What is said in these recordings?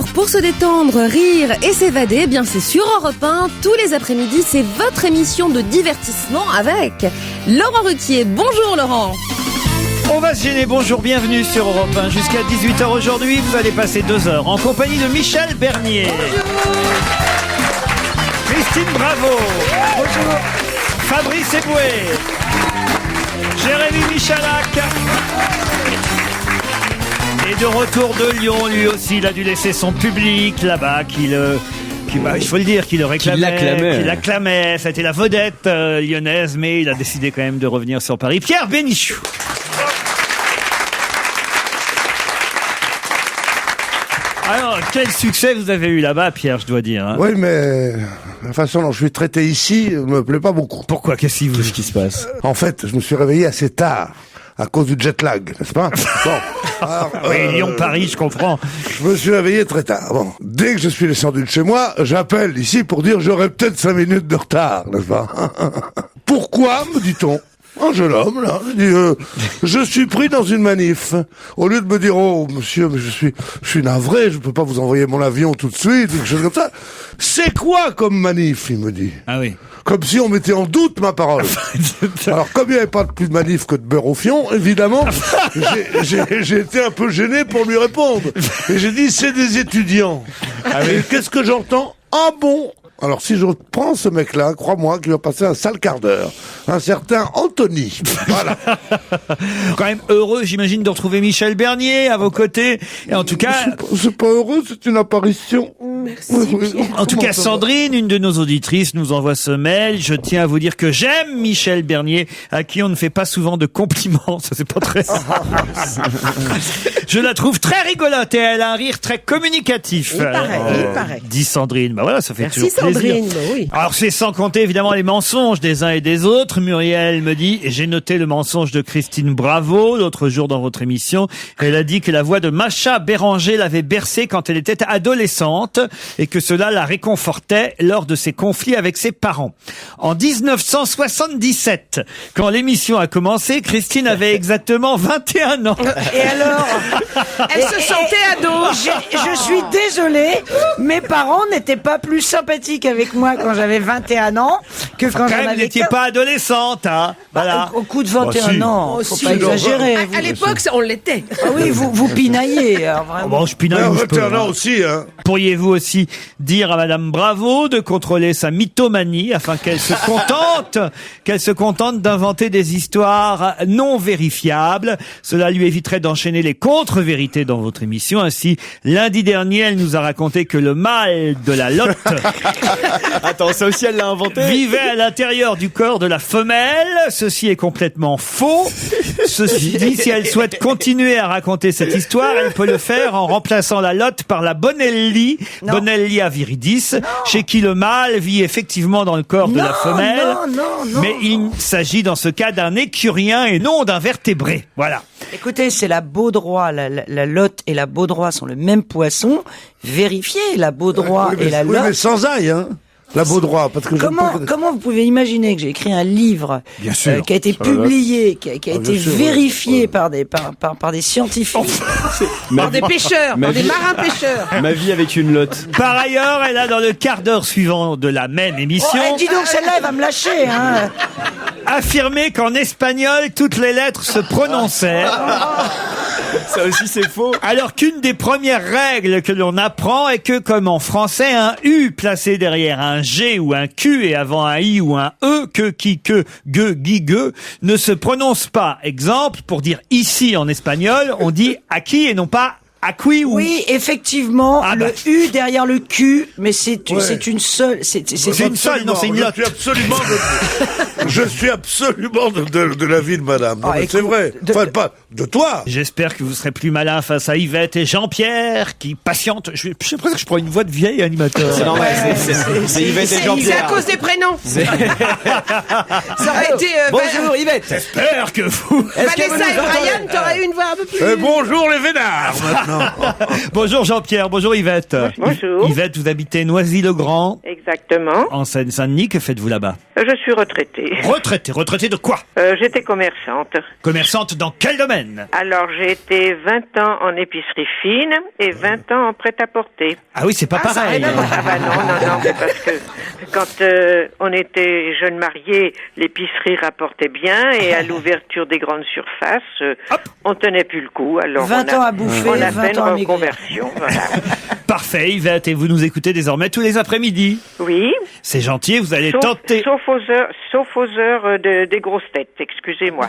l'heure pour se détendre, rire et s'évader, bien c'est sur Europe 1. Tous les après-midi, c'est votre émission de divertissement avec Laurent Ruquier. Bonjour Laurent. On va se gêner, bonjour, bienvenue sur Europe 1. Jusqu'à 18h aujourd'hui, vous allez passer 2 heures en compagnie de Michel Bernier. Bonjour. Christine Bravo. Bonjour. Fabrice Eboué. Jérémy Michalak. Et de retour de Lyon, lui aussi, il a dû laisser son public là-bas, il faut le dire, qui le réclamait, qui l'acclamait. Ça a été la vedette lyonnaise, mais il a décidé quand même de revenir sur Paris. Pierre Bénichou. Alors, quel succès vous avez eu là-bas, Pierre, je dois dire. Hein. Oui, mais la façon dont je suis traité ici me plaît pas beaucoup. Pourquoi ? Qu'est-ce qui se passe ? En fait, je me suis réveillé assez tard. À cause du jet lag, n'est-ce pas? Bon. Alors, oui, Lyon-Paris, je comprends. Je me suis réveillé très tard. Bon. Dès que je suis descendu de chez moi, j'appelle ici pour dire j'aurai peut-être 5 minutes de retard, n'est-ce pas? Pourquoi, me dit-on? Un jeune homme, là, je suis pris dans une manif. Au lieu de me dire, oh, monsieur, mais je suis navré, je peux pas vous envoyer mon avion tout de suite, quelque chose comme ça. C'est quoi comme manif, il me dit. Ah oui. Comme si on mettait en doute ma parole. Alors, comme il n'y avait pas plus de manif que de beurre au fion, évidemment, j'ai été un peu gêné pour lui répondre. Et j'ai dit, c'est des étudiants. Ah oui. Et qu'est-ce que j'entends? Ah bon? Alors, si je prends ce mec-là, crois-moi qu'il va passer un sale quart d'heure. Un certain Anthony. Voilà. Quand même heureux, j'imagine, de retrouver Michel Bernier à vos côtés. Et en tout cas... C'est pas heureux, c'est une apparition. Merci. Oui. En tout cas, Sandrine, une de nos auditrices, nous envoie ce mail. Je tiens à vous dire que j'aime Michel Bernier, à qui on ne fait pas souvent de compliments. Ça, c'est pas très... Je la trouve très rigolote et elle a un rire très communicatif. Il paraît. Dit Sandrine. Bah voilà, ça fait Merci toujours plaisir. Sandrine, oui. Alors c'est sans compter évidemment les mensonges des uns et des autres. Muriel me dit, et j'ai noté le mensonge de Christine Bravo l'autre jour dans votre émission. Elle a dit que la voix de Macha Béranger l'avait bercée quand elle était adolescente et que cela la réconfortait lors de ses conflits avec ses parents. En 1977, quand l'émission a commencé, Christine avait exactement 21 ans. Et alors, Elle se sentait ado. je suis désolée, mes parents n'étaient pas plus sympathiques avec moi quand j'avais 21 ans que quand Quand j'en même, vous avais n'étiez 15. pas adolescente, hein. Voilà. Au coup de 21 Bah, si. ans, faut si, pas exagérer. À l'époque, on l'était. Ah oui, vous pinaillez, alors Oh, vraiment. bon, je pinaille où je peux, 21 ans hein. aussi, hein. Pourriez-vous aussi dire à Madame Bravo de contrôler sa mythomanie afin qu'elle se contente d'inventer des histoires non vérifiables. Cela lui éviterait d'enchaîner les contre-vérités dans votre émission. Ainsi, lundi dernier, elle nous a raconté que le mâle de la lotte Attends, ça aussi elle l'a inventé. vivait à l'intérieur du corps de la femelle. Ceci est complètement faux. Ceci dit, si elle souhaite continuer à raconter cette histoire, elle peut le faire en remplaçant la lotte par la Bonelli, Non. Bonelli aviridis, chez qui le mâle vit effectivement dans le corps de la femelle. non. Mais il s'agit dans ce cas d'un écurien et non d'un vertébré. Voilà. Écoutez, c'est la baudroie, la lotte et la baudroie sont le même poisson. Vérifiez la baudroie Oui, mais- et la oui, mais lotte. sans ail, hein. La Baudroie, parce que Comment vous pouvez imaginer que j'ai écrit un livre Bien sûr. qui a été publié, qui a été bien sûr, vérifié par des scientifiques. Par des pêcheurs, Ma par des vie- marins pêcheurs. Ma vie avec une lotte. Par ailleurs, elle a dans le quart d'heure suivant de la même émission Oh, dis donc, celle-là, elle va me lâcher, hein. affirmé qu'en espagnol, toutes les lettres se prononçaient. Ça aussi c'est faux. Alors qu'une des premières règles que l'on apprend est que, comme en français, un U placé derrière un G ou un Q et avant un I ou un E, que, qui, que, gueux, ne se prononce pas. Exemple, pour dire ici en espagnol, on dit aquí et non pas aquí ou... Oui, effectivement, Ah le bah. U derrière le Q, mais c'est Ouais. une seule, c'est une seule, non, c'est une lotte. Je suis absolument de l'avis de madame. Non, Ah, mais c'est écoute, vrai. Enfin, pas de toi. J'espère que vous serez plus malin face à Yvette et Jean-Pierre qui patientent. Je sais presque que je prends une voix de vieil animateur. C'est normal, c'est Yvette et C'est à Jean-Pierre. cause des prénoms. Ça aurait été Bonjour Yvette. J'espère que vous... Est-ce que vous Vanessa et nous entendez Brian, t'aurais eu une voix un peu plus... Bonjour les vénards, maintenant. Bonjour Jean-Pierre, bonjour Yvette. Bonjour. Yvette, vous habitez Noisy-le-Grand, Exactement. en Seine-Saint-Denis. Que faites-vous là-bas? Je suis retraitée. Retraitée de quoi? J'étais commerçante. Commerçante dans quel domaine? Alors, j'ai été 20 ans en épicerie fine et 20 ans en prêt-à-porter. Ah oui, c'est pas pareil. Ah bah non, mais parce que quand on était jeunes mariés, l'épicerie rapportait bien et à l'ouverture des grandes surfaces, on tenait plus le coup. Alors 20 ans à bouffer, on a 20 fait une ans à maigrir. reconversion, voilà. Parfait Yvette, et vous nous écoutez désormais tous les après-midi. Oui. C'est gentil, vous allez Sauf tenter... aux heures des grosses têtes, excusez-moi.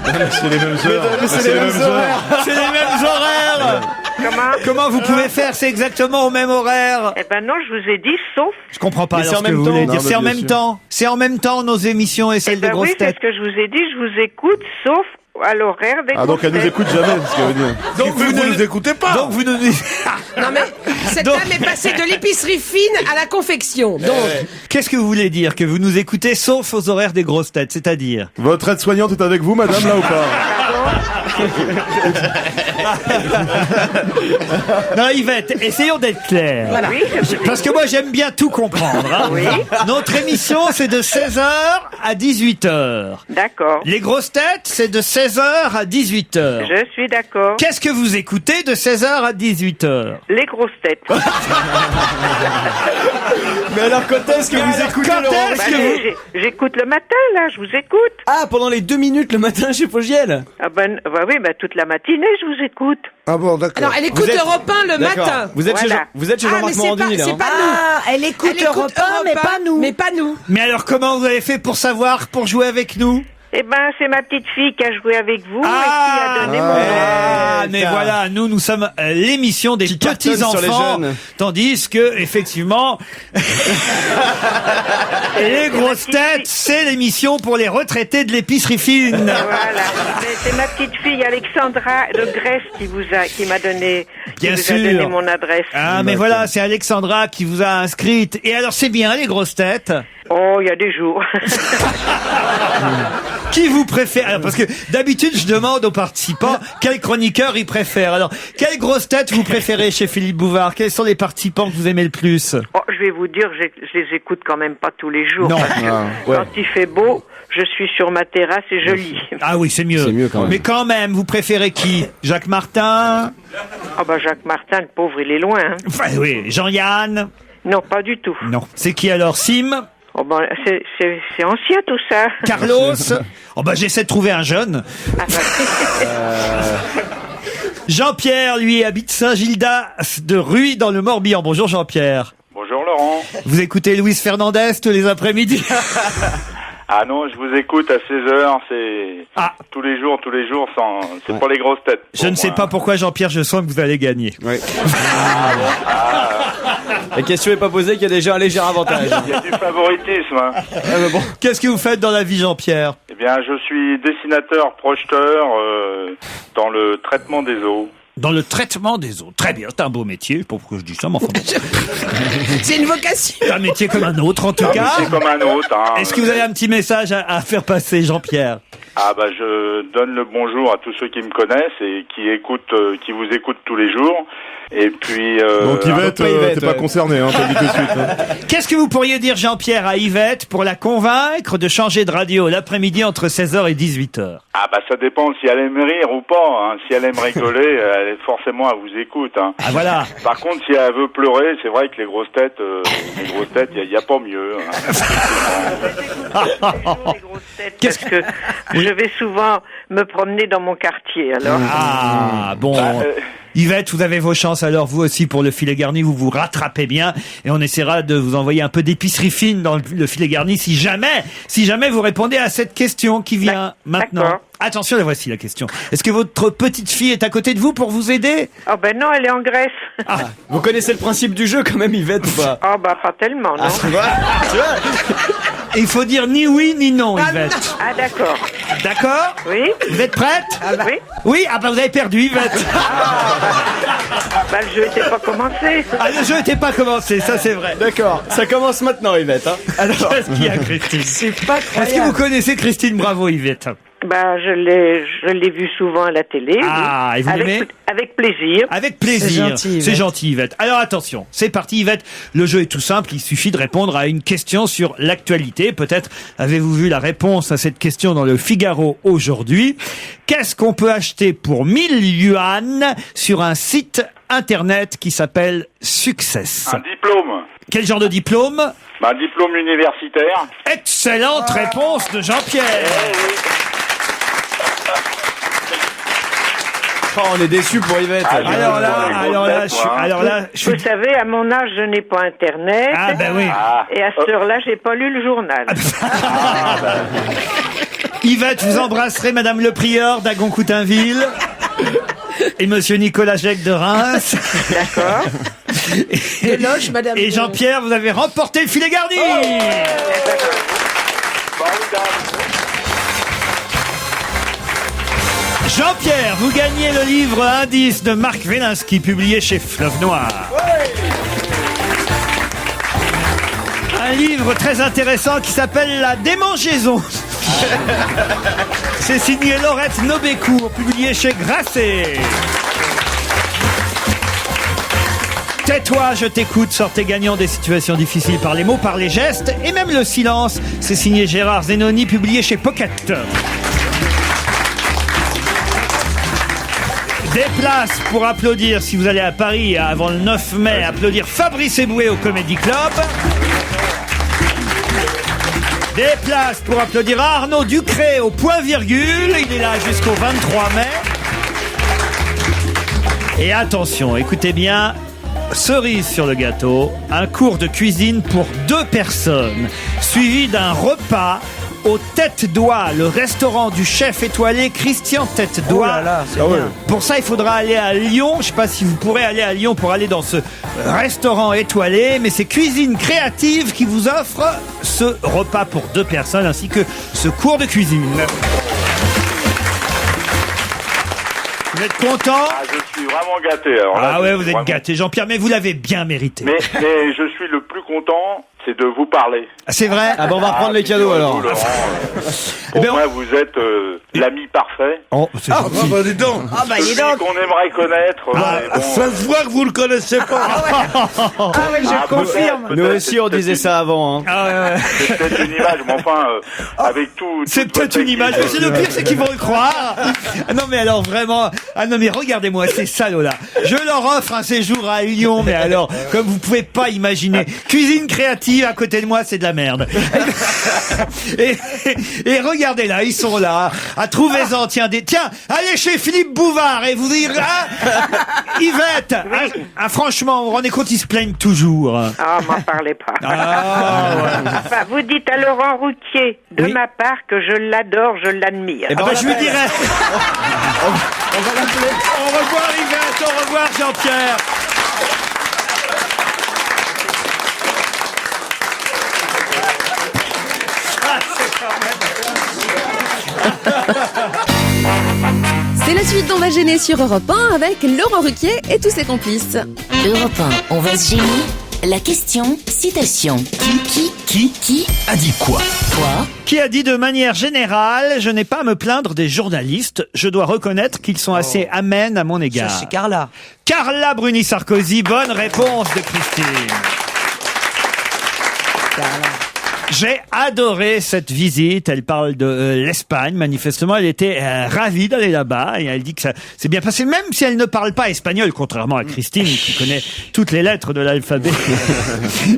C'est les mêmes heures. C'est les mêmes horaires. C'est les mêmes horaires. Comment vous pouvez faire? C'est exactement au même horaire. Eh ben non, je vous ai dit sauf. Je comprends pas Mais alors c'est ce en que même vous temps. voulez Non, dire. mais C'est en bien même sûr. temps. C'est en même temps nos émissions et celles des grosses Oui, c'est têtes. ce que je vous ai dit, je vous écoute sauf à l'horaire des Ah, grosses donc elle nous têtes. écoute jamais, c'est ce qu'elle veut dire. Donc Vous ne nous écoutez pas. Donc vous nous... Non mais cette Donc- dame est passée de l'épicerie fine à la confection. Donc Qu'est-ce que vous voulez dire? Que vous nous écoutez sauf aux horaires des grosses têtes, c'est-à-dire? Votre aide-soignante est avec vous, madame, là ou pas? Non Yvette, essayons d'être clairs. Oui, je vous Parce que moi j'aime bien tout comprendre. Hein. Oui. Notre émission c'est de 16h à 18h. D'accord. Les grosses têtes c'est de 16h à 18h. Je suis d'accord. Qu'est-ce que vous écoutez de 16h à 18h? Les grosses têtes. Mais alors, quand est-ce que vous écoutez quand Laurent? est-ce Bah, que vous... j'écoute le matin, là, je vous écoute. Ah, pendant les 2 minutes le matin chez Fogiel. Ah ben, bah oui, bah toute la matinée, je vous écoute. Ah bon, d'accord. alors elle écoute êtes- Europe 1 le matin. Vous êtes Voilà. chez Ah, mais Jean-Marc c'est pas, Morandini, là. c'est hein. pas nous. Ah, elle écoute Elle écoute Europe 1, mais Europe pas nous. Mais pas nous. Mais alors comment vous avez fait pour savoir, pour jouer avec nous? Eh ben, c'est ma petite fille qui a joué avec vous et qui Ah, a donné mon nom. mais car- voilà, nous sommes l'émission des Qui cartonne petits sur les enfants, jeunes. tandis que effectivement, les grosses têtes, c'est l'émission pour les retraités de l'épicerie fine. Voilà. Mais c'est ma petite fille Alexandra de Grèce qui m'a donné, qui Bien vous sûr. a donné mon adresse. Ah, mais voilà, c'est Alexandra qui vous a inscrite. Et alors, c'est bien, les grosses têtes. Oh, il y a des jours. Qui vous préfère? Alors, parce que d'habitude, je demande aux participants quel chroniqueur ils préfèrent. Alors, quelle grosse tête vous préférez chez Philippe Bouvard? Quels sont les participants que vous aimez le plus? Oh, je vais vous dire, je les écoute quand même pas tous les jours. Non. Parce que ouais. quand il fait beau, je suis sur ma terrasse et je lis. Ah oui, c'est mieux. C'est mieux quand même. Mais quand même, vous préférez qui? Jacques Martin? Ah bah Jacques Martin, le pauvre, il est loin. Hein. Enfin, oui, Jean-Yann? Non, pas du tout. Non. C'est qui alors? Sim? Oh ben, c'est ancien tout ça. Carlos? Oh bah, j'essaie de trouver un jeune. Ah, bah, Jean-Pierre, lui, habite Saint-Gildas de Ruy dans le Morbihan. Bonjour Jean-Pierre. Bonjour Laurent. Vous écoutez Louis Fernandez tous les après-midi? Ah non, je vous écoute à 16h, c'est Ah. tous les jours, sans... c'est pour les grosses têtes. Je ne sais pas pourquoi Jean-Pierre, je sens que vous allez gagner. Ouais. La question est pas posée, qu'il y a déjà un léger avantage. Il y a du favoritisme. Hein. Ah, bah bon. Qu'est-ce que vous faites dans la vie, Jean-Pierre? Eh bien, je suis dessinateur, projeteur dans le traitement des eaux. Dans le traitement des eaux. Très bien, c'est un beau métier. Je sais pas pourquoi je dis ça, mais enfin bon. C'est une vocation. C'est un métier comme un autre, en tout cas. C'est comme un autre. Hein. Est-ce que vous avez un petit message à faire passer, Jean-Pierre? Ah bah je donne le bonjour à tous ceux qui me connaissent et qui écoutent, qui vous écoutent tous les jours. Et puis Donc Yvette, pas Yvette, t'es pas ouais. concerné, hein, t'as dit tout de suite. Hein. Qu'est-ce que vous pourriez dire, Jean-Pierre, à Yvette pour la convaincre de changer de radio l'après-midi entre 16h et 18h? ah bah ça dépend si elle aime rire ou pas. Hein. Si elle aime rigoler, elle forcément elle vous écoute. Hein. Ah voilà. Par contre, si elle veut pleurer, c'est vrai que les grosses têtes, il y a pas mieux. Hein. les grosses têtes, parce que je vais souvent me promener dans mon quartier, alors. Ah, bon. Yvette, vous avez vos chances alors, vous aussi, pour le filet garni, vous vous rattrapez bien et on essaiera de vous envoyer un peu d'épicerie fine dans le filet garni si jamais vous répondez à cette question qui vient maintenant. D'accord. Attention, la voici la question. Est-ce que votre petite fille est à côté de vous pour vous aider? Oh ben non, elle est en Grèce. Vous connaissez le principe du jeu quand même, Yvette, ou pas? Oh bah pas tellement, non. Tu vois Et il faut dire ni oui ni non, Yvette. Ah d'accord. D'accord? Oui. Vous êtes prête? Oui. Oui? Ah bah vous avez perdu, Yvette. Bah le jeu n'était pas commencé. Ah, le jeu n'était pas commencé, ça c'est vrai. D'accord, ça commence maintenant, Yvette. Hein. Alors, Qu'est-ce qu'il y a, Christine? C'est pas Est-ce que croyable. vous connaissez Christine Bravo, Yvette? Bah, je l'ai vu souvent à la télé. Ah, oui. et vous l'aimez ? Avec plaisir. Avec plaisir. C'est gentil, Yvette. Alors attention, c'est parti, Yvette. Le jeu est tout simple. Il suffit de répondre à une question sur l'actualité. Peut-être avez-vous vu la réponse à cette question dans le Figaro aujourd'hui. Qu'est-ce qu'on peut acheter pour 1000 yuan sur un site internet qui s'appelle Success? Un diplôme. Quel genre de diplôme? Un diplôme universitaire. Excellente réponse de Jean-Pierre. Oh, on est déçus pour Yvette. Alors là, je suis... Vous savez, à mon âge, je n'ai pas Internet. Ah ben oui. Et à cette heure-là, j'ai pas lu le journal. Yvette, vous embrasserez Madame le Prieur d'Agon-Coutainville et Monsieur Nicolas Jacques de Reims. D'accord. Et Jean-Pierre, vous avez remporté le filet garni. Jean-Pierre, vous gagnez le livre Indice de Marc Wielinski, publié chez Fleuve Noir. Un livre très intéressant qui s'appelle La démangeaison. C'est signé Laurette Nobécourt, publié chez Grasset. Tais-toi, je t'écoute, sortez gagnant des situations difficiles par les mots, par les gestes et même le silence. C'est signé Gérard Zenoni, publié chez Pocket. Des places pour applaudir, si vous allez à Paris avant le 9 mai, applaudir Fabrice Eboué au Comedy Club. Des places pour applaudir Arnaud Ducré au point virgule. Il est là jusqu'au 23 mai. Et attention, écoutez bien, cerise sur le gâteau, un cours de cuisine pour 2 personnes, suivi d'un repas au Tête d'Oie, le restaurant du chef étoilé Christian Tête d'Oie. Oh là là, c'est bien. Pour ça, il faudra aller à Lyon. Je sais pas si vous pourrez aller à Lyon pour aller dans ce restaurant étoilé, mais c'est Cuisine Créative qui vous offre ce repas pour 2 personnes ainsi que ce cours de cuisine. Vous êtes content? Je suis vraiment gâté. Alors là, ouais, vous êtes gâté, Jean-Pierre, mais vous l'avez bien mérité. Mais je suis le plus content, c'est de vous parler. C'est vrai? Ah ben on va reprendre les cadeaux alors. Laurent, pour moi, vous êtes l'ami parfait. Oh, c'est gentil. bah dis donc. Celui qu'on aimerait connaître. mais bon, Ça se voit que vous le connaissez pas. Je confirme. Nous aussi on disait ça avant. Hein. c'est peut-être une image, mais enfin, avec tout. C'est peut-être une image, mais c'est le pire, c'est qu'ils vont le croire. Ah non, mais alors vraiment, ah non, mais regardez-moi ces salauds-là. Je leur offre un séjour à Lyon, mais alors, comme vous pouvez pas imaginer, cuisine créative à côté de moi, c'est de la merde. Et regardez là, ils sont là, à trouvez-en, tiens, allez chez Philippe Bouvard et vous dire, Yvette, franchement, vous vous rendez compte, ils se plaignent toujours. Ah, m'en parlez pas. Ouais. Enfin, vous dites à Laurent Ruquier, de ma part, que je l'adore, je l'admire. Eh ben, je lui dirai. On va l'appeler. Au revoir Yvette, au revoir Jean-Pierre. C'est la suite d'On va gêner sur Europe 1 avec Laurent Ruquier et tous ses complices. Europe 1, on va se gêner. La question, citation. Qui a dit quoi? Quoi? Qui a dit de manière générale, je n'ai pas à me plaindre des journalistes, je dois reconnaître qu'ils sont assez amènes à mon égard. Ça, c'est Carla. Carla Bruni-Sarkozy, bonne réponse de Christine. Carla. J'ai adoré cette visite. Elle parle de l'Espagne. Manifestement, elle était ravie d'aller là-bas. Et elle dit que ça s'est bien passé, même si elle ne parle pas espagnol, contrairement à Christine, qui connaît toutes les lettres de l'alphabet.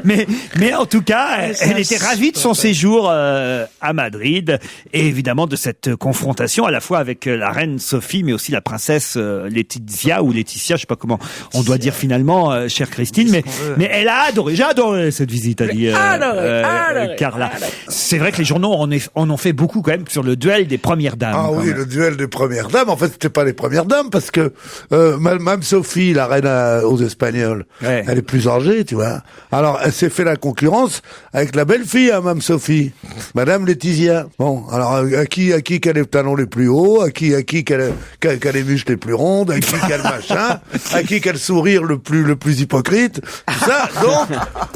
mais en tout cas, elle était ravie de son séjour à Madrid. Et évidemment, de cette confrontation à la fois avec la reine Sophie, mais aussi la princesse Laetitia, ou Laetitia, je sais pas comment on doit dire finalement, chère Christine. Mais elle a adoré. J'ai adoré cette visite, a dit Carla. C'est vrai que les journaux en ont fait beaucoup quand même sur le duel des premières dames. Ah oui, le duel des premières dames. En fait, c'était pas les premières dames parce que Mme Sophie, la reine aux Espagnols, elle est plus âgée, tu vois. Alors, elle s'est fait la concurrence avec la belle-fille à Mme Sophie, Madame Laetitia. Bon, alors à qui qu'elle a les talons les plus hauts, à qui qu'elle a les muscles les plus rondes, à qui qu'elle machin, à qui qu'elle sourire le plus hypocrite. Tout ça. Donc,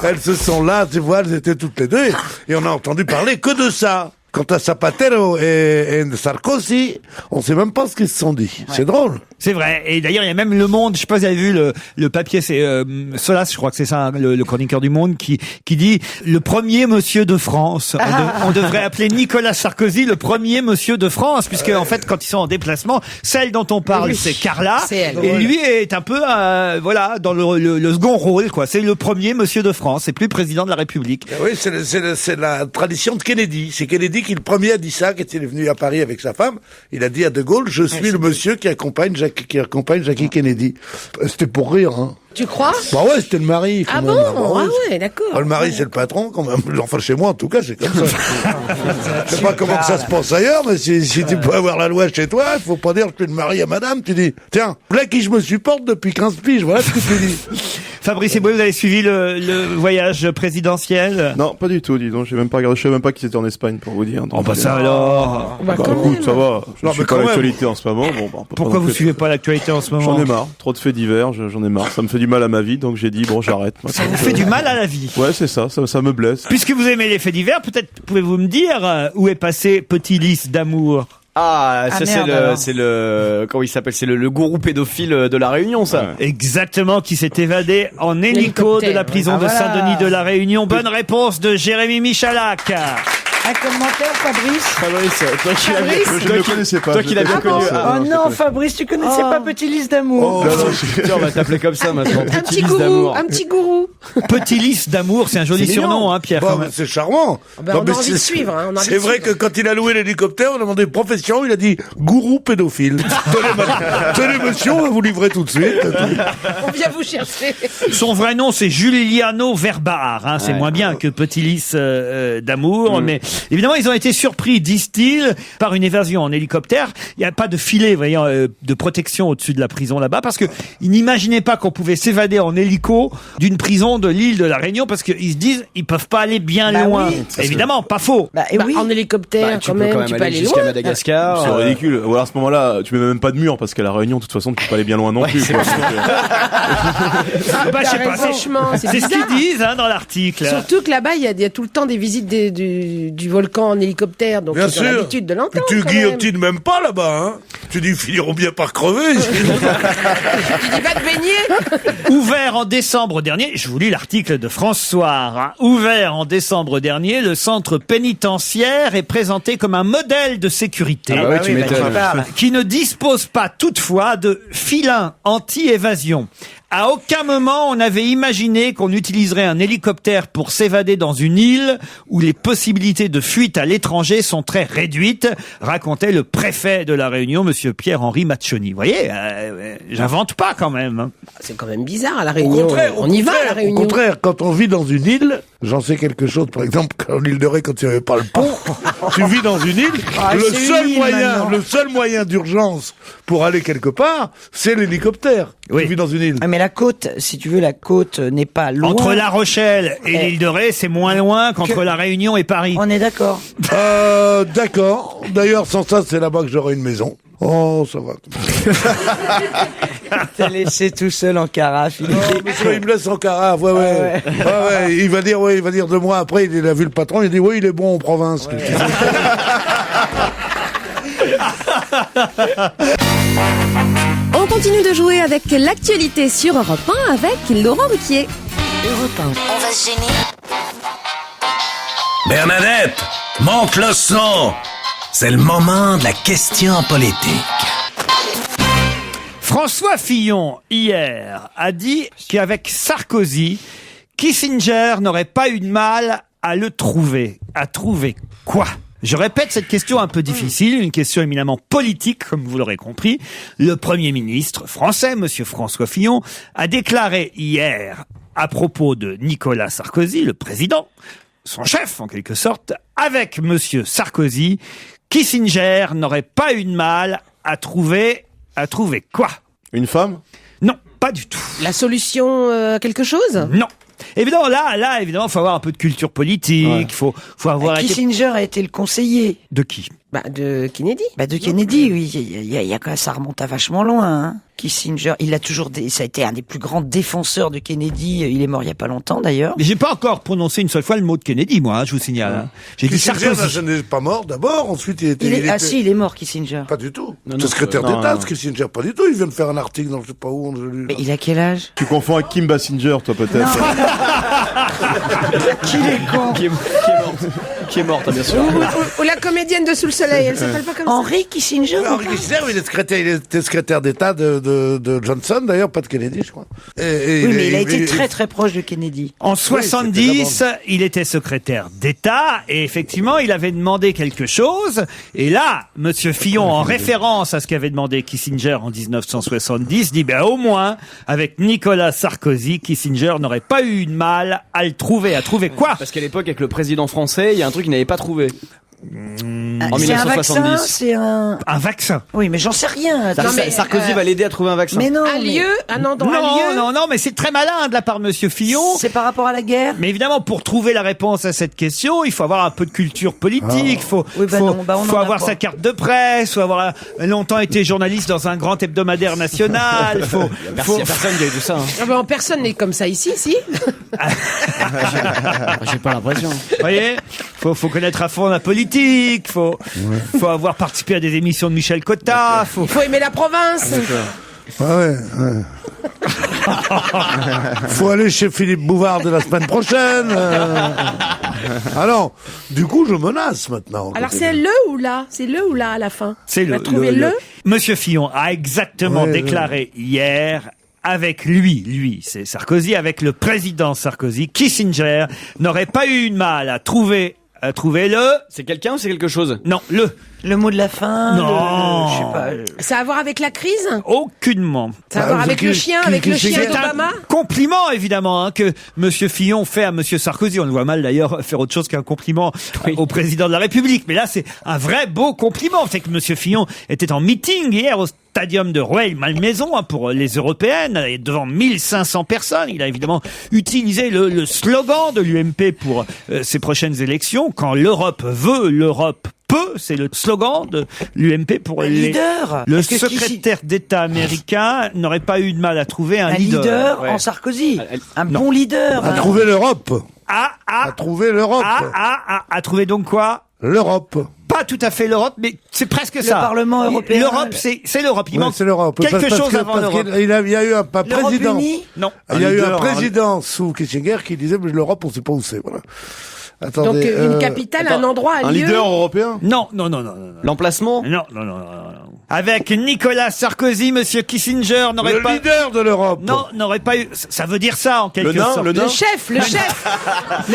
elles se sont là, tu vois, elles étaient toutes les deux. Et on a entendu parler que de ça. Quant à Zapatero et Sarkozy, on sait même pas ce qu'ils se sont dit. Ouais. C'est drôle. C'est vrai. Et d'ailleurs, il y a même Le Monde, je sais pas si vous avez vu le papier, c'est Solas, je crois que c'est ça, hein, le chroniqueur du Monde, qui dit le premier monsieur de France. On devrait appeler Nicolas Sarkozy le premier monsieur de France, puisque en fait, quand ils sont en déplacement, celle dont on parle, c'est Carla, et lui est un peu, voilà, dans le second rôle, quoi. C'est le premier monsieur de France, c'est plus président de la République. Oui, c'est la tradition de Kennedy. C'est Kennedy qui le premier a dit ça, quand il est venu à Paris avec sa femme. Il a dit à De Gaulle, je suis le monsieur qui accompagne Jackie Kennedy. C'était pour rire, hein. Tu crois? Bah ouais, c'était le mari. Ah bon? Ah ouais, d'accord. Le mari, c'est le patron, quand même. Enfin, chez moi, en tout cas, c'est comme ça. Je sais pas comment ça se passe ailleurs, mais si tu peux avoir la loi chez toi, il faut pas dire que tu es le mari à madame. Tu dis, tiens, là qui je me supporte depuis 15 piges, voilà ce que tu dis. Fabrice Eboué, vous avez suivi le voyage présidentiel? Non, pas du tout, dis donc. J'ai même pas regardé. Je savais même pas qu'ils étaient en Espagne, pour vous dire. Oh, bah ça alors. Bah écoute, ça va. Je ne suis pas l'actualité en ce moment. Bon, pourquoi vous suivez pas l'actualité en ce moment? J'en ai marre. Trop de faits divers, j'en ai marre. Ça me fait du mal à ma vie, donc j'ai dit, bon, j'arrête. Ça vous fait du mal à la vie? Ouais, c'est ça me blesse. Puisque vous aimez les faits divers, peut-être pouvez-vous me dire où est passé Petit Lys d'amour? Ah, ça c'est le comment il s'appelle, c'est le gourou pédophile de la Réunion, ça. Ouais. Exactement, qui s'est évadé en hélico de la prison de Saint-Denis de la Réunion. Bonne réponse de Jérémy Michalak. Un commentaire, Fabrice, je ne le connaissais pas. Toi qui l'as bien connu. Oh non, Fabrice, tu connaissais pas Petit Lys d'amour. Tiens, on va t'appeler comme ça maintenant. Un petit gourou. Petit Lys d'amour, c'est un joli surnom, hein, Pierre. Bon, c'est charmant. On a envie de suivre. C'est vrai que quand il a loué l'hélicoptère, on a demandé profession, il a dit gourou pédophile. Tenez, monsieur, on va vous livrer tout de suite. On vient vous chercher. Son vrai nom, c'est Giuliano Verbar. Hein, c'est moins bien que Petit Lys d'amour, mais évidemment, ils ont été surpris, disent-ils, par une évasion en hélicoptère. Il n'y a pas de filet, voyons, de protection au-dessus de la prison là-bas, parce que ils n'imaginaient pas qu'on pouvait s'évader en hélico d'une prison de l'île de la Réunion, parce qu'ils se disent, ils peuvent pas aller bien loin. Oui, évidemment, pas faux. Oui. En hélicoptère, tu peux aller jusqu'à Madagascar. C'est ridicule. Ou alors à ce moment-là, tu mets même pas de mur, parce qu'à la Réunion, de toute façon, tu peux pas aller bien loin non plus. Quoi. Je sais pas. C'est ce qu'ils disent, hein, dans l'article. Surtout que là-bas, il y a tout le temps des visites du volcan en hélicoptère, donc ils ont l'habitude de l'entendre. Tu guillotines même pas là-bas, hein. Tu dis, ils finiront bien par crever. Tu dis, va te baigner. Ouvert en décembre dernier, je vous lis l'article de France Soir, hein. Ouvert en décembre dernier, le centre pénitentiaire est présenté comme un modèle de sécurité. Qui ne dispose pas toutefois de filins anti-évasion. À aucun moment on avait imaginé qu'on utiliserait un hélicoptère pour s'évader dans une île où les possibilités de fuite à l'étranger sont très réduites, racontait le préfet de la Réunion, monsieur Pierre-Henri Maccioni. Vous voyez, j'invente pas quand même. C'est quand même bizarre à la Réunion. On y va à la Réunion. Au contraire, quand on vit dans une île, j'en sais quelque chose, par exemple, en île de Ré, quand il n'y avait pas le pont, tu vis dans une île, le seul moyen d'urgence pour aller quelque part, c'est l'hélicoptère. Oui. Tu vis dans une île. Ah, mais la côte, si tu veux, la côte n'est pas loin. Entre La Rochelle et l'île de Ré, c'est moins loin qu'entre la Réunion et Paris. On est d'accord. D'accord. D'ailleurs, sans ça, c'est là-bas que j'aurai une maison. Oh, ça va. T'as laissé tout seul en carafe. Il me laisse en carafe, ouais. Il va dire 2 mois après, il a vu le patron, il dit, oui, il est bon en province. Ouais. On continue de jouer avec l'actualité sur Europe 1 avec Laurent Ruquier. Europe 1. On va se gêner. Bernadette, monte le son. C'est le moment de la question politique. François Fillon, hier, a dit qu'avec Sarkozy, Kissinger n'aurait pas eu de mal à le trouver. À trouver quoi ? Je répète cette question un peu difficile, une question éminemment politique, comme vous l'aurez compris. Le Premier ministre français, monsieur François Fillon, a déclaré hier, à propos de Nicolas Sarkozy, le président, son chef en quelque sorte, avec monsieur Sarkozy, Kissinger n'aurait pas eu de mal à trouver quoi ? Une femme ? Non, pas du tout. La solution, quelque chose ? Non. Évidemment, là, évidemment, faut avoir un peu de culture politique, faut avoir Kissinger a été le conseiller. De qui ? De Kennedy. De Kennedy, oui. Ça remonte à vachement loin, hein. Kissinger, ça a été un des plus grands défenseurs de Kennedy. Il est mort il y a pas longtemps d'ailleurs. Mais j'ai pas encore prononcé une seule fois le mot de Kennedy, moi, je vous signale. Hein. J'ai dit Sarkozy. Il n'est pas mort d'abord, ensuite il était... Si, il est mort, Kissinger. Pas du tout. C'est secrétaire d'État, Kissinger, pas du tout. Il vient de faire un article dans je sais pas où. Mais il a quel âge? Tu confonds avec Kim Basinger, toi, peut-être. Qu'il est con. Qui est morte, bien sûr. Ou la comédienne de Sous le Soleil, elle s'appelle pas comme ça. Henry Kissinger. Henry Kissinger, il était secrétaire d'État de Johnson, d'ailleurs, pas de Kennedy, je crois. Oui, mais il a été très très proche de Kennedy. En 70, il était secrétaire d'État et effectivement, il avait demandé quelque chose. Et là, Monsieur Fillon, en référence à ce qu'avait demandé Kissinger en 1970, dit au moins, avec Nicolas Sarkozy, Kissinger n'aurait pas eu de mal à le trouver. À trouver quoi? Parce qu'à l'époque, avec le président français, il y a un truc qu'il n'avait pas trouvé. En C'est un 1970. vaccin, c'est un vaccin. Oui, mais j'en sais rien. Sarkozy va l'aider à trouver un vaccin. Mais non. Un lieu, un endroit, Non, mais c'est très malin de la part de Monsieur Fillon. C'est par rapport à la guerre. Mais évidemment, pour trouver la réponse à cette question, il faut avoir un peu de culture politique, faut avoir sa carte de presse, faut avoir longtemps été journaliste dans un grand hebdomadaire national, Merci à personne qui a eu tout ça. Hein. Personne n'est comme ça ici, si. J'ai pas l'impression. Vous voyez, faut connaître à fond la politique, faut avoir participé à des émissions de Michel Cotta, Il faut aimer la province. Ouais. Faut aller chez Philippe Bouvard de la semaine prochaine. Alors, du coup, je menace maintenant. Alors c'est le ou là? C'est le ou là à la fin? C'est On va trouver le. Monsieur Fillon a exactement déclaré hier. Avec lui, c'est Sarkozy, avec le président Sarkozy, Kissinger n'aurait pas eu de mal à trouver le... C'est quelqu'un ou c'est quelque chose? Non, Le mot de la fin. Non. Je sais pas. Ça a à voir avec la crise? Aucunement. Ça a à voir avec le chien, d'Obama? Compliment, évidemment, que Monsieur Fillon fait à Monsieur Sarkozy. On le voit mal, d'ailleurs, faire autre chose qu'un compliment au président de la République. Mais là, c'est un vrai beau compliment. C'est que Monsieur Fillon était en meeting hier au Stadium de Rueil-Malmaison pour les Européennes, et devant 1500 personnes. Il a évidemment utilisé le slogan de l'UMP pour ces prochaines élections. Quand l'Europe veut, l'Europe peut, c'est le slogan de l'UMP pour leader. Le secrétaire d'État américain n'aurait pas eu de mal à trouver un leader en Sarkozy. Un bon leader. À trouver l'Europe. À trouver l'Europe. À trouver donc quoi? L'Europe. Pas tout à fait l'Europe, mais c'est presque ça. Le Parlement européen. L'Europe, c'est l'Europe. Il manque l'Europe. quelque chose avant l'Europe. Il y a eu un président. Non. Il y a eu un président sous Kissinger qui disait, mais l'Europe, on sait pas où c'est. Voilà. Attendez, donc une capitale, un endroit, un lieu. Leader européen? Non. L'emplacement? Non. Avec Nicolas Sarkozy, Monsieur Kissinger n'aurait pas... Le leader de l'Europe. Non, n'aurait pas eu... Ça veut dire ça, en quelque sorte. Le chef. Le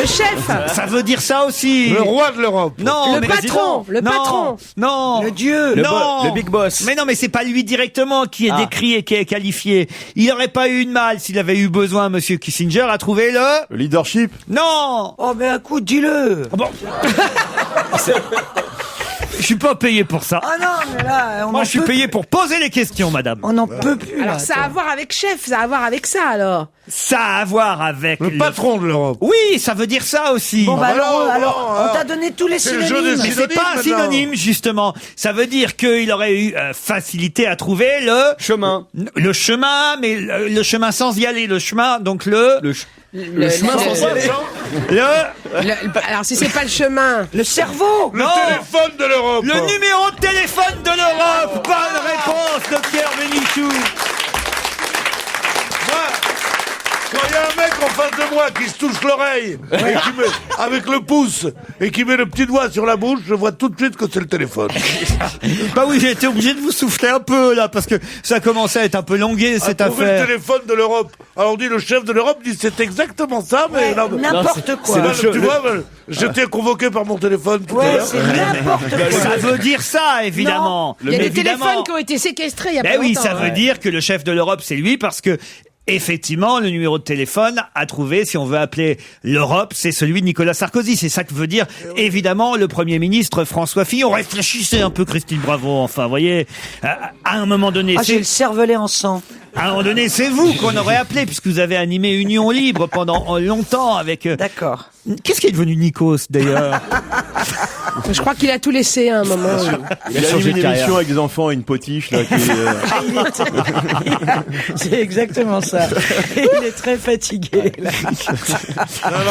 chef. Ça veut dire ça aussi. Le roi de l'Europe. Non, le patron. Non. Le dieu. Le big boss. Mais non, mais c'est pas lui directement qui est décrit et qui est qualifié. Il n'aurait pas eu de mal, s'il avait eu besoin, Monsieur Kissinger, à trouver le leadership. Non. Oh, mais un coup, dis-le. Bon. Je suis pas payé pour ça. Ah non, mais là, moi je suis payé pour poser les questions, madame. On n'en peut plus. Alors ça a à voir avec chef, ça a à voir avec ça alors. Ça a à voir avec le patron de l'Europe. Oui, ça veut dire ça aussi. Bon, bah alors, on t'a donné tous les synonymes. Mais c'est pas un synonyme, justement. Ça veut dire qu'il aurait eu facilité à trouver le chemin. Le chemin, mais le chemin sans y aller. Le chemin, donc le chemin sans y aller. Alors si c'est pas le chemin, le cerveau. Le téléphone de l'Europe. Le numéro de téléphone de l'Europe. Bonne réponse, docteur Bénichou. Quand il y a un mec en face de moi qui se touche l'oreille avec le pouce et qui met le petit doigt sur la bouche, je vois tout de suite que c'est le téléphone. Bah oui, j'ai été obligé de vous souffler un peu là parce que ça commençait à être un peu longué cette affaire. Le téléphone de l'Europe. Alors on dit le chef de l'Europe dit c'est exactement ça, mais n'importe quoi. Tu vois, j'étais convoqué par mon téléphone tout à l'heure. C'est n'importe quoi. Ça veut dire ça, évidemment. Il y a des téléphones qui ont été séquestrés il y a pas longtemps. Oui, ça veut dire que le chef de l'Europe c'est lui parce que effectivement, le numéro de téléphone à trouver, si on veut appeler l'Europe, c'est celui de Nicolas Sarkozy. C'est ça que veut dire, évidemment, le Premier ministre François Fillon. Réfléchissez un peu, Christine Bravo. Enfin, vous voyez, à un moment donné... j'ai le cervelet en sang. À un moment donné, c'est vous qu'on aurait appelé, puisque vous avez animé Union Libre pendant longtemps avec... D'accord. Qu'est-ce qui est devenu Nikos, d'ailleurs? Je crois qu'il a tout laissé à un moment. Il a animé une émission avec des enfants et une potiche, là, C'est exactement ça. Il est très fatigué, là.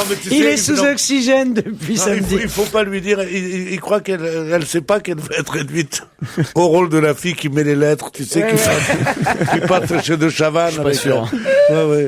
mais tu Il sais, est sous oxygène depuis samedi. Il faut pas lui dire, il croit qu'elle sait pas qu'elle va être réduite au rôle de la fille qui met les lettres, tu sais, qui passe chez De Chavannes. Je suis pas sûr.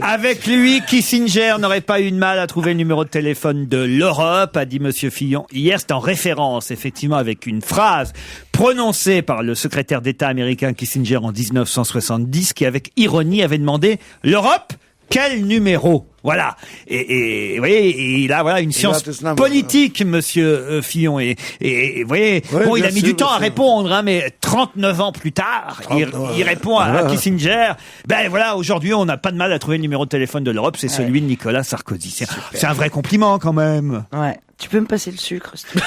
Avec lui, Kissinger n'aurait pas eu de mal à trouver le numéro de téléphone de l'Europe, a dit Monsieur Fillon. Hier, c'est en référence, effectivement, avec une phrase prononcée par le secrétaire d'État américain Kissinger en 1970, qui, avec ironie, avait demandé « L'Europe ? Quel numéro ?» Voilà. Et vous voyez, il a une science politique, Monsieur Fillon. Et vous voyez, il a mis du temps à répondre, hein, mais 39 ans plus tard, il répond à Kissinger. Ben voilà, aujourd'hui, on n'a pas de mal à trouver le numéro de téléphone de l'Europe, c'est celui de Nicolas Sarkozy. C'est un vrai compliment quand même. Ouais. Tu peux me passer le sucre, s'il te plaît?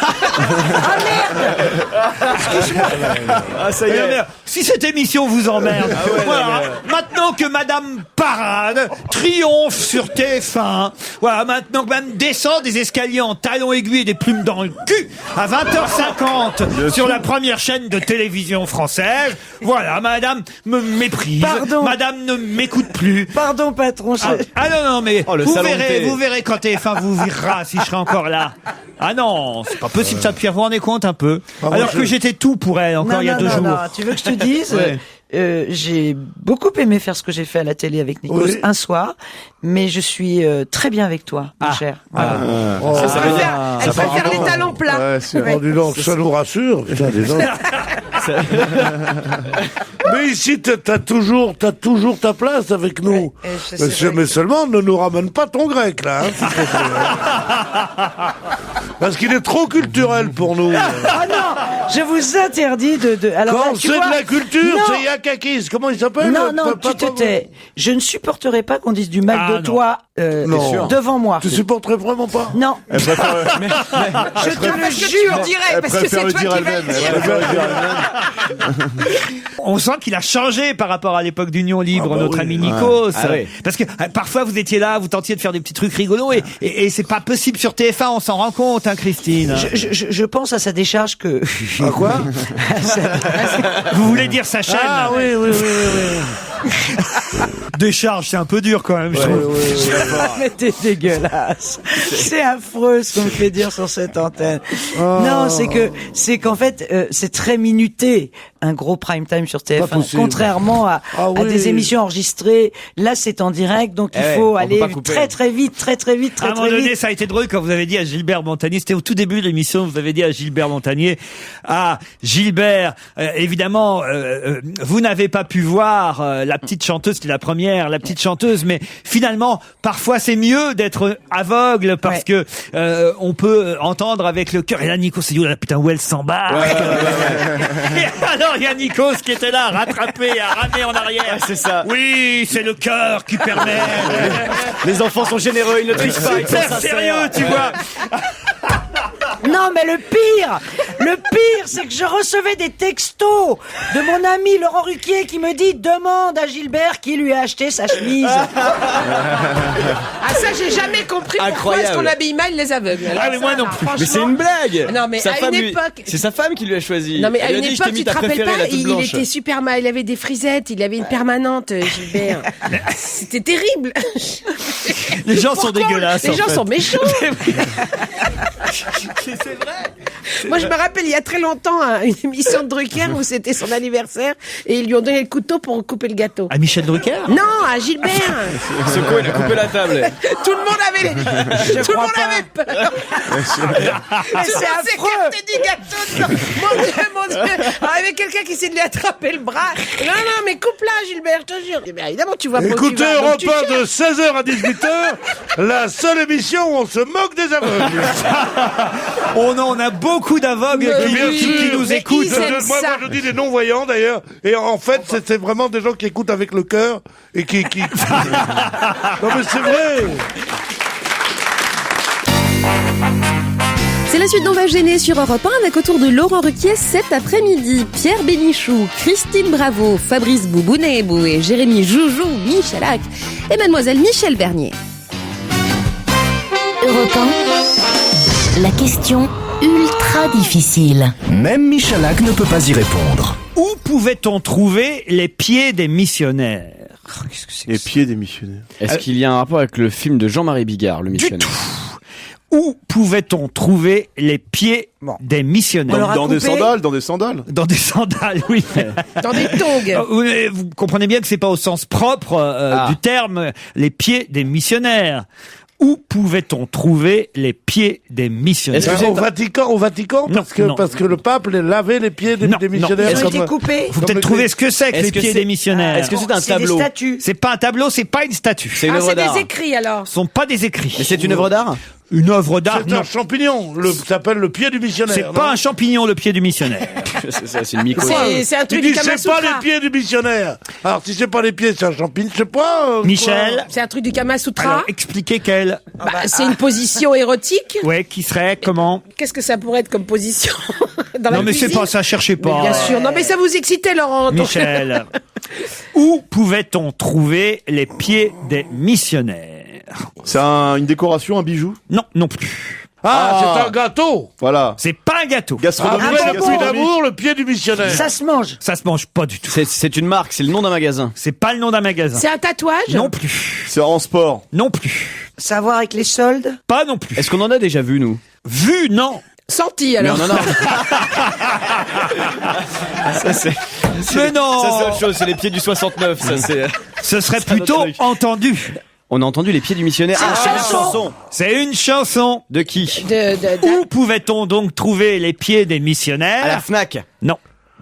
Ah, ça y est. Si cette émission vous emmerde, voilà. Maintenant que Madame Parade triomphe sur TF1, voilà, maintenant que Madame descend des escaliers en talons aiguilles et des plumes dans le cul à 20h50 sur la première chaîne de télévision française, voilà, Madame me méprise. Pardon. Madame ne m'écoute plus. Pardon, patron. Non, mais vous verrez quand TF1 vous virera si je serai encore là. Ah non, c'est pas possible ça, Pierre, vous vous rendez compte un peu? Alors que j'étais tout pour elle encore il y a 2 jours. Non, tu veux que je te dise? J'ai beaucoup aimé faire ce que j'ai fait à la télé avec Nikos un soir, mais je suis très bien avec toi, mon cher. Voilà. Elle préfère les talons plats. Dis donc, ça nous rassure. Putain, dis donc. Mais ici, t'as toujours ta place avec nous. Mais seulement, ne nous ramène pas ton grec, là. Parce qu'il est trop culturel pour nous. Ah non, je vous interdis de... Alors, quand là, c'est de la culture, c'est Yakakis. Comment il s'appelle? Non, tu te tais. Je ne supporterai pas qu'on dise du mal de toi devant moi. Tu supporterais vraiment pas? Non. Elle préfère... Je te le jure. Direct, parce que c'est toi qui vas le dire. On sent qu'il a changé par rapport à l'époque d'Union Libre, notre ami Nikos. Parce que parfois vous étiez là, vous tentiez de faire des petits trucs rigolos et c'est pas possible sur TF1, on s'en rend compte, hein, Christine. Je pense à sa décharge que... À quoi? Vous voulez dire sa chaîne? Ah oui. Décharge, c'est un peu dur quand même, je trouve. Mais t'es dégueulasse. C'est affreux ce qu'on me fait dire sur cette antenne. Non, c'est qu'en fait, c'est très minuté, un gros prime time sur TF1. Contrairement à des émissions enregistrées. Là, c'est en direct, donc il faut aller très très vite. À un moment donné, ça a été drôle quand vous avez dit à Gilbert Montagnier, c'était au tout début de l'émission, vous avez dit à Gilbert Montagnier, Gilbert, évidemment, vous n'avez pas pu voir la petite chanteuse, c'était la première, la petite chanteuse, mais finalement, parfois c'est mieux d'être aveugle parce que on peut entendre avec le cœur. Et là, Nikos s'est dit, putain, où elle s'embarque. Et alors, il y a Nikos qui était là, rattrapé, à ramer en arrière. C'est ça. Oui, c'est le cœur qui permet. Les enfants sont généreux, ils ne trichent pas. Super sérieux, tu vois. Non, mais le pire, c'est que je recevais des textos de mon ami Laurent Ruquier qui me dit, demande à Gilbert qui lui a acheté sa chemise. Ah, ça, j'ai jamais compris pourquoi est-ce qu'on habille mal les aveugles. Alors, mais moi non plus. Mais c'est une blague. Non, mais à une époque... C'est sa femme qui lui a choisi. Non, mais à une époque, tu te rappelles pas, il blanche. était super mal, il avait des frisettes, il avait une permanente, Gilbert. C'était terrible. Les gens sont dégueulasses. Les gens sont méchants. C'est vrai. Moi, je me rappelle, il y a très longtemps, une émission de Drucker où c'était son anniversaire et ils lui ont donné le couteau pour couper le gâteau. À Michel Drucker? Non, à Gilbert. Seco, il a coupé la table. Tout le monde avait avait peur. C'est affreux. Du gâteau. Mon Dieu. Alors, il y avait quelqu'un qui essayait de lui attraper le bras. Non, mais coupe-la, Gilbert, je te jure. Bien évidemment, tu vois. Écoutez, Europe 1 de 16h à 18h, la seule émission où on se moque des aveugles. Oh non, on a beaucoup d'aveugles qui nous écoutent. Moi, je dis des non-voyants d'ailleurs. Et en fait, c'est vraiment des gens qui écoutent avec le cœur et qui... Non mais c'est vrai. C'est la suite d'On va gêner sur Europe 1 avec autour de Laurent Ruquier cet après-midi. Pierre Bénichou, Christine Bravo, Fabrice Boubounet-Bou et Jérémy Joujou, Michalak et Mademoiselle Michel Bernier. Europe 1, la question ultra difficile. Même Michalak ne peut pas y répondre. Où pouvait-on trouver les pieds des missionnaires? Qu'est-ce que c'est Les pieds des missionnaires. Est-ce qu'il y a un rapport avec le film de Jean-Marie Bigard, le missionnaire? Où pouvait-on trouver les pieds des missionnaires? Dans des sandales, dans des sandales. Dans des sandales, oui. Dans des tongs. Oui, mais vous comprenez bien que c'est pas au sens propre du terme, les pieds des missionnaires. Où pouvait-on trouver les pieds des missionnaires? Au Vatican, parce que le pape lavait les pieds des missionnaires. Ils ont été coupés. Vous peut-être trouver ce que c'est que les pieds des missionnaires. Est-ce que c'est un tableau? C'est des statues. C'est pas un tableau, c'est pas une statue. C'est une œuvre C'est d'art. des écrits alors. Ce sont pas des écrits. Mais c'est une œuvre d'art? Une œuvre d'art, C'est non. un champignon, ça s'appelle le pied du missionnaire. C'est pas un champignon, le pied du missionnaire. C'est une mycose. C'est un Tu truc dis du c'est pas Kamasutra. les pieds du missionnaire. Alors si c'est pas les pieds, c'est un champignon, je sais pas. Michel, C'est un truc du Kamasutra. alors expliquez quelle. C'est une position érotique. Ouais, qui serait comment? Qu'est-ce que ça pourrait être comme position dans la Non mais c'est cuisine? pas ça, cherchez Mais pas. bien sûr. Non mais ça vous excitait, Laurent. Michel, où pouvait-on trouver les pieds des missionnaires? C'est une décoration, un bijou? Non, non plus. C'est un gâteau. Voilà. C'est pas un gâteau. Gastronomique. Après le puits d'amour, le pied du missionnaire. Ça se mange. Ça se mange pas du tout. C'est une marque, c'est le nom d'un magasin. C'est pas le nom d'un magasin. C'est un tatouage. Non plus. C'est en sport. Non plus. Ça a à voir avec les soldes. Pas non plus. Est-ce qu'on en a déjà vu, nous? Vu, non. Senti alors. Mais on en a. Ça, c'est... Mais non. Ça, c'est autre chose, c'est les pieds du 69, ça, c'est... Ce serait C'est un autre plutôt truc. entendu. On a entendu les pieds du missionnaire. C'est une chanson. C'est une chanson. De qui? Où pouvait-on donc trouver les pieds des missionnaires? À la Fnac. Non.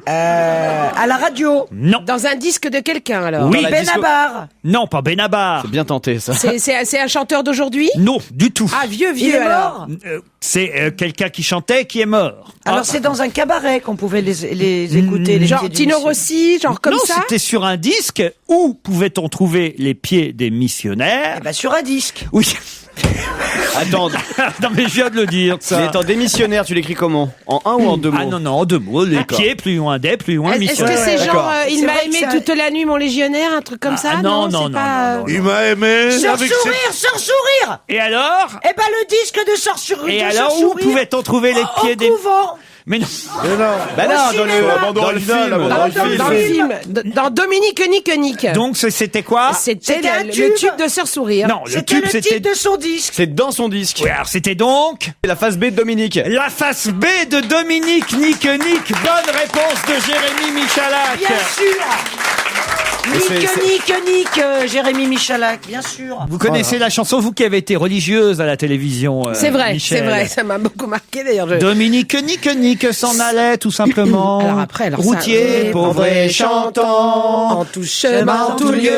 À la radio. Non. Dans un disque de quelqu'un alors. Oui. Benabar. Non, pas Benabar. C'est bien tenté, ça. C'est un chanteur d'aujourd'hui. Non, du tout. Ah vieux Il est alors. mort. C'est quelqu'un qui chantait qui est mort. Alors c'est dans un cabaret qu'on pouvait les écouter. Les Genre pieds du Tino missionnaire. Rossi, genre comme non, ça. c'était sur un disque. Où pouvait-on trouver les pieds des missionnaires? Eh ben, sur un disque. Oui. Attends, Non mais je viens de le dire, ça. mais attends, des missionnaires, tu l'écris comment? En un ou en deux mots? Ah non, non, en deux mots. Les D'accord. pieds, plus loin des, plus loin Est-ce que missionnaire. c'est genre d'accord. il C'est m'a vrai que aimé ça- toute la nuit mon légionnaire, un truc comme ça? non, non, c'est non, pas, non, Il m'a aimé. Sans avec sourire, sans sourire. Et alors? Eh ben le disque de Sans sourire. Et de alors, Sans où sourire, pouvait-on trouver les au pieds des... couvent. Mais non. Mais non. Bah non, dans le film. dans le film, dans Dominique Nick. Donc c'était quoi? C'était un le tube. tube de Sœur Sourire. Non, le C'était tube le c'était... titre de son disque. C'est dans son disque. Oui, alors c'était donc... La face B de Dominique. La face B de Dominique Nick. Bonne réponse de Jérémy Michalak. Bien sûr. Nick, Jérémy Michalak, bien sûr. Vous connaissez la chanson, vous qui avez été religieuse à la télévision. C'est vrai, Michel. c'est vrai, ça m'a beaucoup marqué d'ailleurs. Dominique Nick s'en allait tout simplement. Alors après, alors ça, routier, oui, pauvre et chantant. En tout chemin, en tout lieu,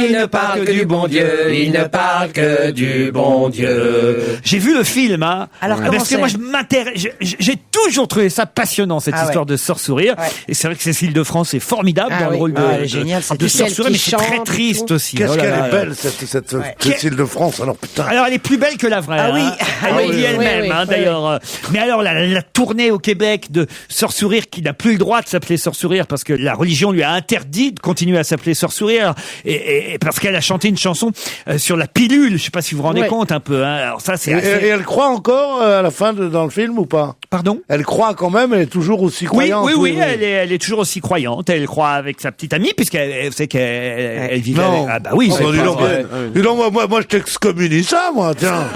il ne parle que du bon Dieu, il ne parle que du bon Dieu. J'ai vu le film, hein. Alors, comment parce que c'est moi je m'intéresse, j'ai toujours trouvé ça passionnant cette Ah ouais. histoire de Sœur Sourire. Ouais. Et c'est vrai que Cécile de France est formidable Ah dans le oui. rôle de, Ah, elle est géniale, cette de Sœur celle Sourire, mais qui c'est très chante, triste tout. aussi. Qu'est-ce Oh là qu'elle là. est belle, cette Cécile de France, alors putain. Alors elle est plus belle que la vraie. Ah oui. hein. Elle Ah le oui, dit oui, elle-même, oui, hein, oui, d'ailleurs. Mais alors la tournée au Québec de Sœur Sourire, qui n'a plus le droit de s'appeler Sœur Sourire parce que la religion lui a interdit de continuer à s'appeler Sœur Sourire, et parce qu'elle a chanté une chanson sur la pilule. Je sais pas si vous vous rendez Ouais. compte un peu. Hein. Alors ça c'est Et assez... elle croit encore à la fin dans le film ou pas? Pardon? Elle croit quand même, elle est toujours aussi Oui, croyante. oui, elle est toujours aussi croyante. Elle croit avec sa petite amie, puisqu'elle sait qu'elle elle vivait Non. avec... Ah bah oui, Oh, c'est bah, dis pas donc, vrai. dis donc, moi, je t'excommunie ça, moi, tiens.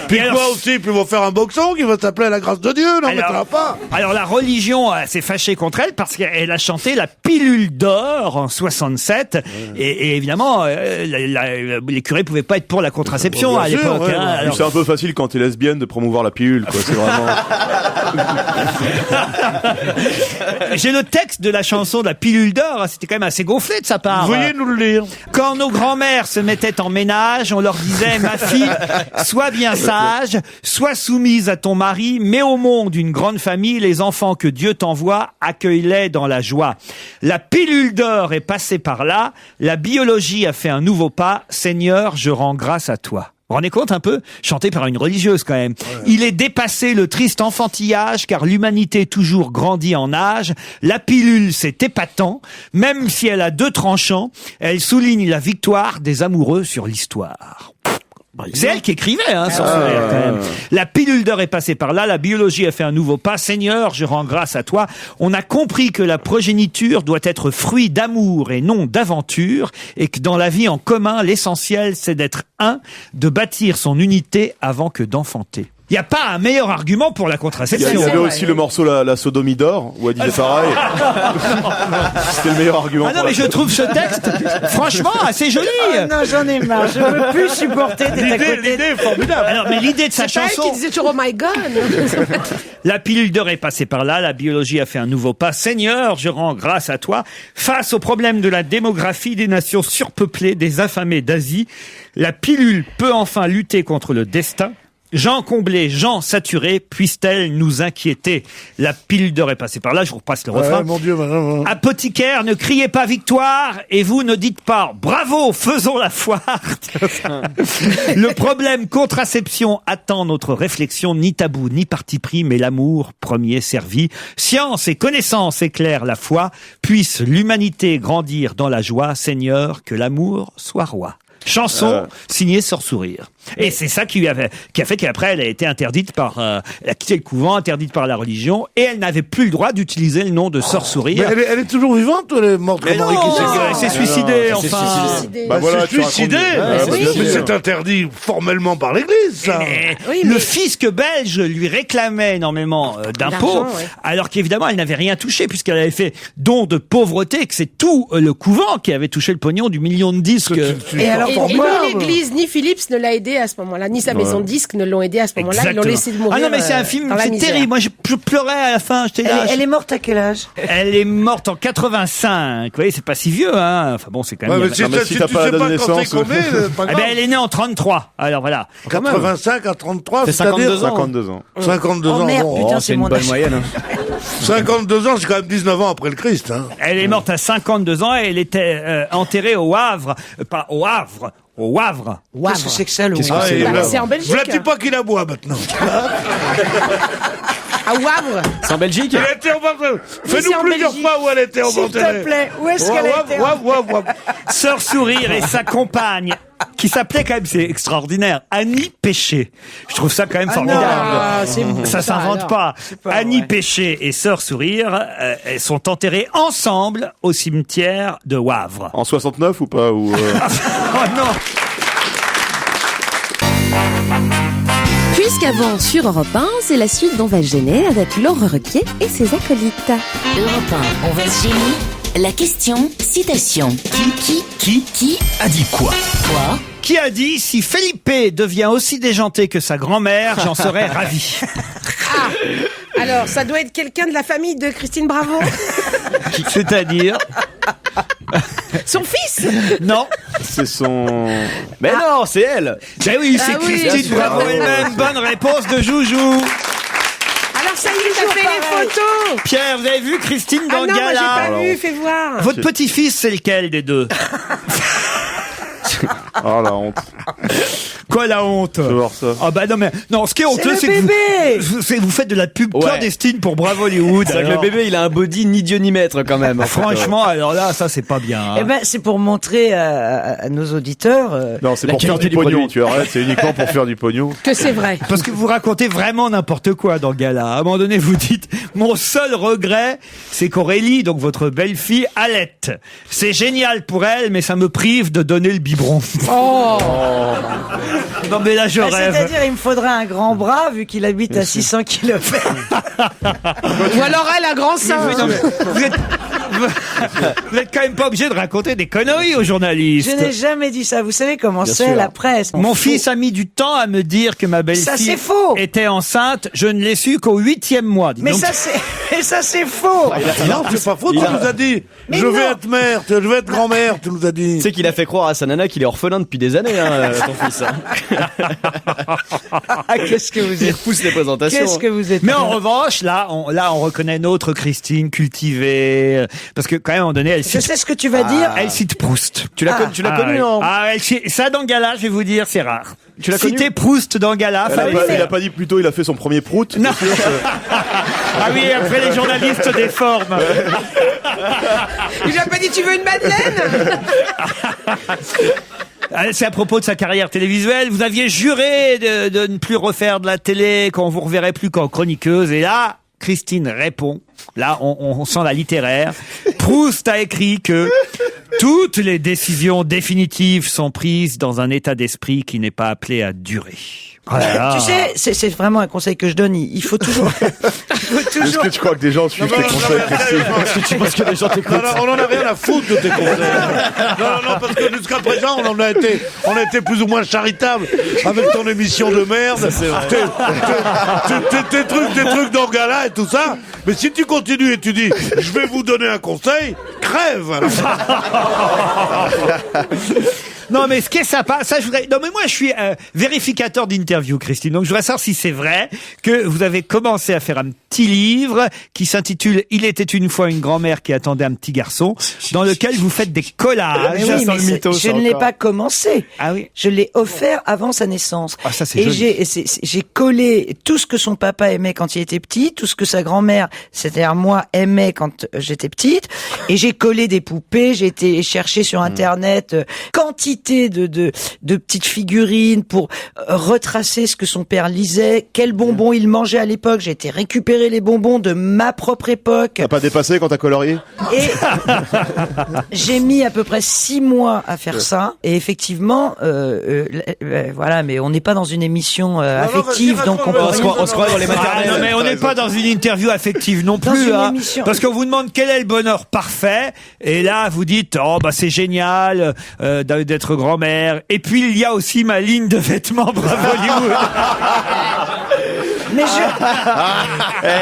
Puis alors- toi aussi, puis ils vont faire un boxon qui va s'appeler La Grâce de Dieu, non, mais Alors- ça va pas. Alors la religion s'est fâchée contre elle parce qu'elle a chanté la pilule d'or en 67 et évidemment les curés pouvaient pas être pour la contraception Bien à sûr, l'époque. ouais, hein. ouais. Alors- C'est un peu facile quand t'es lesbienne de promouvoir la pilule, quoi. C'est vraiment. J'ai le texte de la chanson de la pilule d'or, c'était quand même assez gonflé de sa part. Veuillez nous le lire. Quand nos grands-mères se mettaient en ménage, on leur disait, ma fille, sois bien sage, sois soumise à ton mari, mets au monde une grande famille, les enfants que Dieu t'envoie, accueille-les dans la joie. La pilule d'or est passée par là, la biologie a fait un nouveau pas, Seigneur, je rends grâce à toi. Vous vous rendez compte un peu? Chanté par une religieuse quand même. Il est dépassé le triste enfantillage car l'humanité toujours grandit en âge. La pilule c'est épatant. Même si elle a deux tranchants, elle souligne la victoire des amoureux sur l'histoire. C'est elle qui écrivait, sans sourire, quand même. La pilule d'or est passée par là, la biologie a fait un nouveau pas. Seigneur, je rends grâce à toi. On a compris que la progéniture doit être fruit d'amour et non d'aventure, et que dans la vie en commun, l'essentiel, c'est d'être un, de bâtir son unité avant que d'enfanter. Il n'y a pas un meilleur argument pour la contraception. Il y avait aussi le morceau La Sodomie d'or, où elle disait pareil. C'était le meilleur argument. Ah non, mais je trouve ce texte, franchement, assez joli. Oh non, j'en ai marre. Je veux plus supporter d'être à côté. L'idée est formidable. Alors, mais l'idée de sa C'est pas elle chanson... qui disait toujours oh my god. La pilule d'or est passée par là, la biologie a fait un nouveau pas. Seigneur, je rends grâce à toi. Face au problème de la démographie des nations surpeuplées, des affamés d'Asie, la pilule peut enfin lutter contre le destin. Gens comblés, gens saturés, puisse-t-elle nous inquiéter? La pilule d'or est passée par là, je vous repasse le refrain. Mon Dieu, madame. Apothicaire, ne criez pas victoire et vous ne dites pas bravo, faisons la foire. Le problème contraception attend notre réflexion, ni tabou, ni parti pris, mais l'amour premier servi. Science et connaissance éclairent la foi, puisse l'humanité grandir dans la joie. Seigneur, que l'amour soit roi. Chanson signée Sœur Sourire. Et c'est ça qui a fait qu'après elle a été interdite elle a quitté le couvent, interdite par la religion, et elle n'avait plus le droit d'utiliser le nom de Sœur Sourire. Mais elle est toujours vivante ou elle est morte? Mais non, elle s'est suicidée, enfin. Bah voilà, c'est suicidée. Mais c'est interdit formellement par l'Église, ça. Le fisc belge lui réclamait énormément d'impôts, D'argent, ouais. alors qu'évidemment elle n'avait rien touché puisqu'elle avait fait don de pauvreté, que c'est tout le couvent qui avait touché le pognon du million de disques. Et ni l'église, ni Philips ne l'a aidé à ce moment-là, ni sa maison de disques ne l'ont aidé à ce moment-là. Ils l'ont laissé mourir. Ah non, mais c'est un film, c'est terrible. Moi, je pleurais à la fin. J'étais là. Elle est morte à quel âge? Elle est morte en 85. Vous voyez, c'est pas si vieux, hein. Enfin bon, c'est quand même. Ouais, mais si t'as pas la date de naissance, Eh ben, elle est née en 33. Alors voilà. 85 à 33, c'est 52 ans. 52 ans. 52 ans. Oh merde, putain, C'est une bonne moyenne. 52 ans, c'est quand même 19 ans après le Christ. Hein. Elle est morte à 52 ans et elle était enterrée au Havre. Pas au Havre. Au Havre. Qu'est-ce que c'est que ça, le Qu'est-ce que Havre? c'est Bah, c'est en Belgique. Voilà, dis pas qu'il aboie maintenant. À Wavre. C'est en Belgique? Elle a été enterrée. c'est Fais-nous en plusieurs Belgique. fois où elle était S'il enterrée. te plaît, où est-ce qu'elle a été? Sœur Sourire et sa compagne, qui s'appelait quand même, c'est extraordinaire, Annie Péché. Je trouve ça quand même formidable. Ah, c'est bon, Ça s'invente alors. pas. pas Annie vrai. Péché et Sœur Sourire, elles sont enterrées ensemble au cimetière de Wavre. En 69 ou pas ou Oh non! Puisqu'avant sur Europe 1, c'est la suite d'On va se gêner avec Laure Requier et ses acolytes. Europe 1, on va se gêner. La question, citation. Qui a dit quoi? Quoi? Qui a dit si Felipe devient aussi déjanté que sa grand-mère, j'en serais ravi. Alors, ça doit être quelqu'un de la famille de Christine Bravo. C'est-à-dire? Son fils. Non. c'est son. Mais non, c'est elle. Ben oui, c'est Ah oui, Christine bien sûr. Bravo elle-même. Bonne réponse de Joujou. Alors, ça y est, t'as fait les photos. Pierre, vous avez vu Christine Ah dans le non, moi, j'ai gala? pas vu, fais voir. Votre petit-fils, c'est lequel des deux? Oh la honte. Quoi la honte? Je veux voir ça. Ah bah non mais non, ce qui est honteux le c'est que bébé. vous faites de la pub Ouais. clandestine pour Bravo Hollywood. C'est vrai que le alors. bébé, il a un body ni Dieu ni maître quand même. Franchement, alors là, ça c'est pas bien. hein. Eh ben, c'est pour montrer à nos auditeurs. Non, c'est La pour faire qualité du du pognon. produit. Tu arrêtes, c'est uniquement pour faire du pognon. Que c'est vrai. Parce que vous racontez vraiment n'importe quoi dans le gala. À un moment donné, vous dites, mon seul regret, c'est qu'Aurélie, donc votre belle-fille, allaite. C'est génial pour elle, mais ça me prive de donner le biberon. Oh. Non mais là, je rêve. C'est-à-dire, il me faudrait un grand bras vu qu'il habite à 600 km. Ou alors elle a grand sein. Oui, non, mais vous êtes quand même pas obligé de raconter des conneries aux journalistes. Je n'ai jamais dit ça. Vous savez comment Bien c'est sûr. la presse. Mon fils a mis du temps à me dire que ma Ça, belle-fille c'est faux. était enceinte. Je ne l'ai su qu'au 8e mois. Dis Mais donc. ça c'est faux. Non, c'est pas faux, tu nous as dit. Je vais être mère, je vais être grand-mère, tu nous as dit. Tu sais qu'il a fait croire à sa nana qu'il est orphelin depuis des années, hein, ton fils. Ah, qu'est-ce que vous Il êtes repousse les présentations. Qu'est-ce que vous êtes Mais en revanche, là, on reconnaît notre Christine cultivée, parce que quand même, à un moment donné, elle Je cite, sais ce que tu vas dire. elle cite Proust. Tu l'as connu, ouais. non? Ça dans le gala, je vais vous dire, c'est rare. Tu l'as Citer connu Proust dans le gala, Il a pas dit plutôt, il a fait son premier prout. Non. Ah oui, après les journalistes déforment. Il lui a pas dit tu veux une madeleine. C'est à propos de sa carrière télévisuelle. Vous aviez juré de ne plus refaire de la télé, qu'on vous reverrait plus qu'en chroniqueuse. Et là, Christine répond. Là, on sent la littéraire. Proust a écrit que toutes les décisions définitives sont prises dans un état d'esprit qui n'est pas appelé à durer. Voilà. Tu sais, c'est vraiment un conseil que je donne. Il faut toujours. Est-ce que tu crois que des gens suivent tes conseils, Christine? Est-ce que tu penses que des gens t'écoutent? On en a rien à foutre de tes conseils. Non, parce que jusqu'à présent, on a été plus ou moins charitable avec ton émission de merde. Ça, c'est vrai. Tes trucs d'Angala et tout ça. Mais si tu continues et tu dis, je vais vous donner un conseil, crève. Non, mais ce qui est sympa, ça je voudrais... Non, mais moi je suis vérificateur d'interview, Christine. Donc je voudrais savoir si c'est vrai que vous avez commencé à faire un petit livre qui s'intitule « Il était une fois une grand-mère qui attendait un petit garçon », dans lequel vous faites des collages. Mais oui, mais je ne l'ai pas commencé. Ah oui. Je l'ai offert avant sa naissance. Ah, ça c'est et joli. j'ai collé tout ce que son papa aimait quand il était petit, tout ce que sa grand-mère, c'est-à-dire moi, aimait quand j'étais petite. Et j'ai collé des poupées, j'ai été chercher sur Internet quantité de petites figurines pour retracer ce que son père lisait, quels bonbons il mangeait à l'époque. J'ai été récupérer les bonbons de ma propre époque. T'as pas dépassé quand t'as colorié? Et j'ai mis à peu près 6 mois à faire ça. Et effectivement, voilà, mais on n'est pas dans une émission affective, donc on se croit dans les maternelles. Ah, non, mais on n'est pas dans une interview affective non Dans plus, une hein, émission. parce qu'on vous demande quel est le bonheur parfait, et là vous dites oh bah c'est génial d'être grand-mère. Et puis il y a aussi ma ligne de vêtements Bravo Hollywood. Mais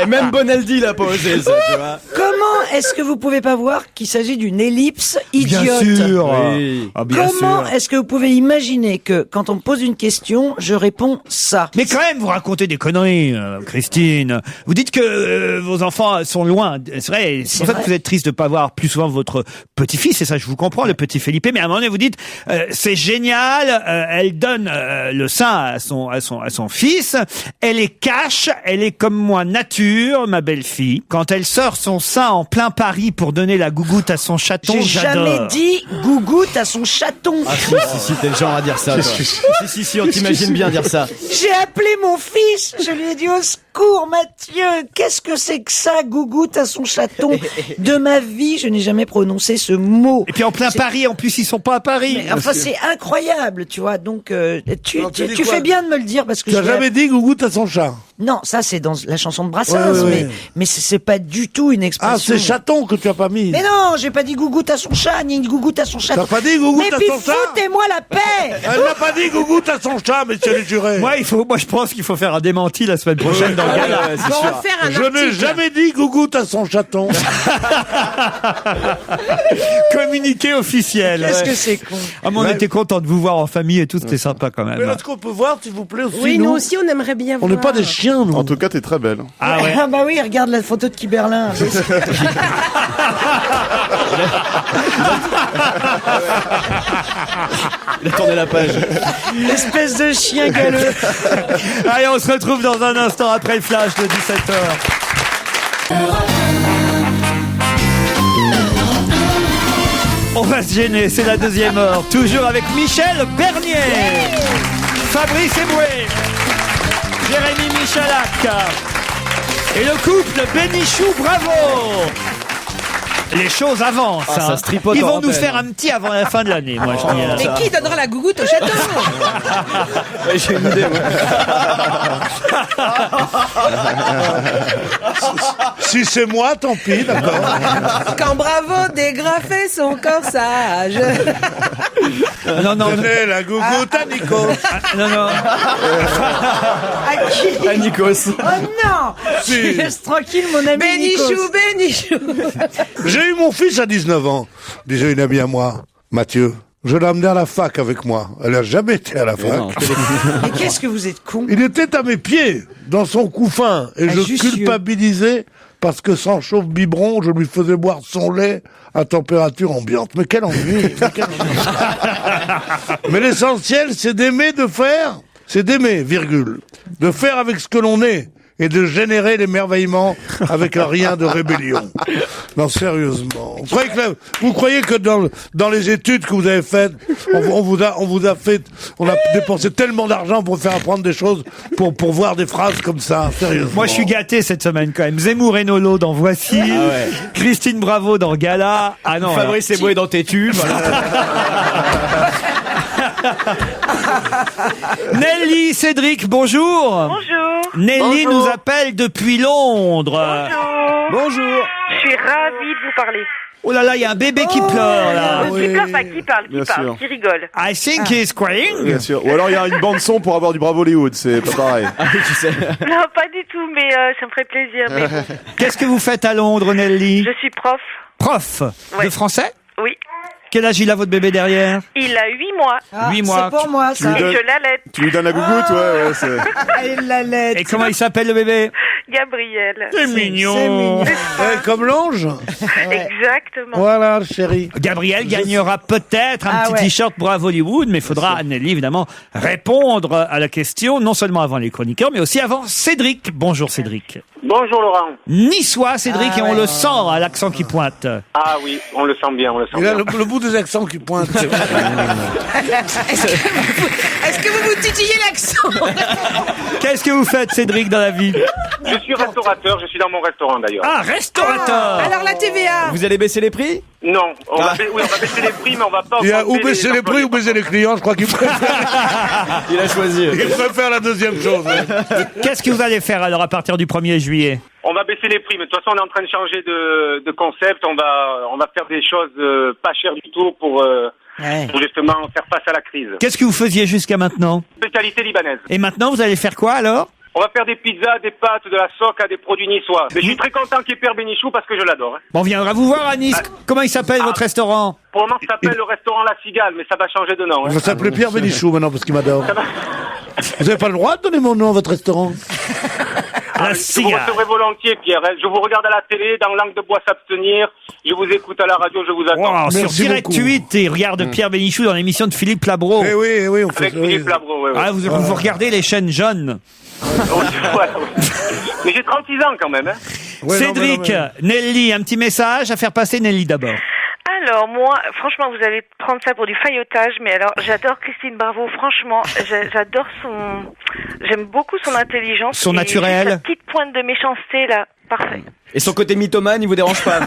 Même Bonaldi l'a pas osé, ça, tu vois. comment est-ce que vous pouvez pas voir qu'il s'agit d'une ellipse idiote? Bien sûr. Oui. Ah, bien Comment sûr. est-ce que vous pouvez imaginer que quand on me pose une question, je réponds ça? Mais quand même, vous racontez des conneries, Christine. Vous dites que vos enfants sont loin. C'est vrai. C'est pour ça que vous êtes triste de pas voir plus souvent votre petit-fils. Et ça, je vous comprends, le petit Felipe. Mais à un moment donné, vous dites, c'est génial. Elle donne le sein à son fils. Elle est cache. Elle est comme moi nature, ma belle-fille. Quand elle sort son sein en plein Paris pour donner la gougoute à son chaton, J'ai j'adore. jamais dit gougoute à son chaton. Ah si, t'es le genre à dire ça, toi. Si, on t'imagine bien dire ça. J'ai appelé mon fils, je lui ai dit au secours Mathieu, qu'est-ce que c'est que ça, gougoute à son chaton? De ma vie, je n'ai jamais prononcé ce mot. Et puis en plein Paris, en plus, ils sont pas à Paris. Mais, enfin, c'est incroyable, tu vois. Donc, tu Alors, tu dis quoi? fais bien de me le dire parce que Tu as jamais dit gougoute à son chat? Non, ça c'est dans la chanson de Brassens, Ouais. mais c'est pas du tout une expression. Ah, c'est chaton que tu as pas mis. Mais non, j'ai pas dit gougoute à son chat, ni gougoute à son chat. T'as pas dit gougoute mais à puis son chat? foutez-moi la paix. Elle n'a pas dit gougoute à son chat, messieurs les jurés. Moi, je pense qu'il faut faire un démenti la semaine prochaine dans le gala. Faut refaire un Je n'ai article. jamais dit gougoute à son chaton. Communiqué officiel. Qu'est-ce que c'est con. Ah, mais on était content de vous voir en famille et tout, c'était sympa quand Mais même. est-ce qu'on peut voir, s'il vous plaît, aussi, Oui, nous aussi, on aimerait bien On voir. n'est pas des chiens, nous. En tout cas, t'es très belle. Ah ouais. Ah bah oui, regarde la photo de Kiberlin. Il a tourné la page. Espèce de chien galeux. Allez, on se retrouve dans un instant après le flash de 17h. On va se gêner, c'est la deuxième heure. Toujours avec Michel Bernier, Fabrice Eboué, Jérémy Michalak et le couple Bénichou Bravo. Les choses avancent. Ah, ça se tripote Ils en vont nous antenne. faire un petit avant la fin de l'année, moi je dis. Mais qui donnera la gougoute au chaton? J'ai une idée, moi. Si c'est moi, tant pis, d'accord. Quand Bravo dégrafait son corsage. Non, non, Donnez la gougoute à Nico. non, non. À qui? Ah, Nikos. Oh non. Si. Laisse tranquille mon ami Bénichou, Nikos. Bénichou. J'ai eu mon fils à 19 ans, disait une amie à moi, Mathieu. Je l'ai amené à la fac avec moi. Elle n'a jamais été à la fac. Mais qu'est-ce que vous êtes con. Il était à mes pieds, dans son couffin, et Ah, je Jussieu. culpabilisais parce que sans chauffe-biberon, je lui faisais boire son lait à température ambiante. Mais quel ennui, Mais l'essentiel, c'est d'aimer, de faire, c'est d'aimer, virgule. De faire avec ce que l'on est, et de générer l'émerveillement avec un rien de rébellion. Non, sérieusement. Vous croyez que dans les études que vous avez faites, on a dépensé tellement d'argent pour faire apprendre des choses, pour voir des phrases comme ça, sérieusement. Moi, je suis gâté cette semaine quand même. Zemmour et Nolo dans Voici. Christine Bravo dans Gala. Ah non. Fabrice Eboué dans tes tubes. Nelly, Cédric, bonjour. Bonjour. Nelly nous appelle depuis Londres. Bonjour. Je suis ravie de vous parler. Oh là là, il y a un bébé qui pleure là. Qui pleure, pas qui parle, Bien sûr. qui rigole. I think he's crying. Bien sûr. Ou alors il y a une bande son pour avoir du Bravo Hollywood, c'est pas pareil. Tu sais. Non, pas du tout, mais ça me ferait plaisir. Mais bon. Qu'est-ce que vous faites à Londres, Nelly? Je suis prof. Prof de français? Oui. Quel âge il a votre bébé derrière? Il a 8 mois. 8 mois. C'est pour moi, ça. Et je l'allaite. Tu lui donnes la gougoute, ouais, c'est... Il l'allaite. Et comment il s'appelle le bébé? Gabriel. C'est mignon. Comme l'ange. Exactement. Voilà, chérie. Gabriel gagnera peut-être un petit t-shirt Bravo Hollywood, mais il faudra, Nelly, évidemment, répondre à la question, non seulement avant les chroniqueurs, mais aussi avant Cédric. Bonjour Cédric. Bonjour Laurent. Niçois, Cédric, et on le sent à l'accent qui pointe. Ah oui, on le sent bien, Il a le bout des accents qui pointent. Est-ce que vous vous titillez l'accent? Qu'est-ce que vous faites, Cédric, dans la vie? Je suis restaurateur, je suis dans mon restaurant d'ailleurs. Ah, restaurateur. Alors la TVA? Vous allez baisser les prix? Non, on va baisser les prix, mais on va pas... Il y a ou baisser les prix ou baisser les clients, je crois qu'il préfère. Il a choisi. Il préfère la deuxième chose. Qu'est-ce que vous allez faire alors à partir du 1er juillet? On va baisser les prix, mais de toute façon on est en train de changer de concept, on va faire des choses pas chères du tout pour justement faire face à la crise. Qu'est-ce que vous faisiez jusqu'à maintenant? Spécialité libanaise. Et maintenant, vous allez faire quoi alors? On va faire des pizzas, des pâtes, de la soca, des produits niçois. Mais je suis très content qu'il y ait Pierre Bénichou parce que je l'adore. Hein. Bon, on viendra vous voir à Nice. Comment il s'appelle votre restaurant? Pour le moment, ça s'appelle le restaurant La Cigale, mais ça va changer de nom. Hein. Ça s'appelait Pierre Bénichou maintenant parce qu'il m'adore. Vous n'avez pas le droit de donner mon nom à votre restaurant? Je vous recevrez volontiers, Pierre. Je vous regarde à la télé, dans Langue de Bois s'abstenir. Je vous écoute à la radio, je vous attends. Wow, sur Direct 8, et regarde Pierre Bénichou dans l'émission de Philippe Labro. Eh oui, on fait avec Philippe Labro, oui. Ah, vous regardez les chaînes jeunes. Mais j'ai 36 ans quand même. Hein. Ouais, Cédric, Nelly, un petit message à faire passer, Nelly d'abord. Alors moi, franchement, vous allez prendre ça pour du faillotage, mais alors j'adore Christine Bravo, franchement, j'adore j'aime beaucoup son intelligence. Son naturel. Sa petite pointe de méchanceté là, parfait. Et son côté mythomane, il vous dérange pas?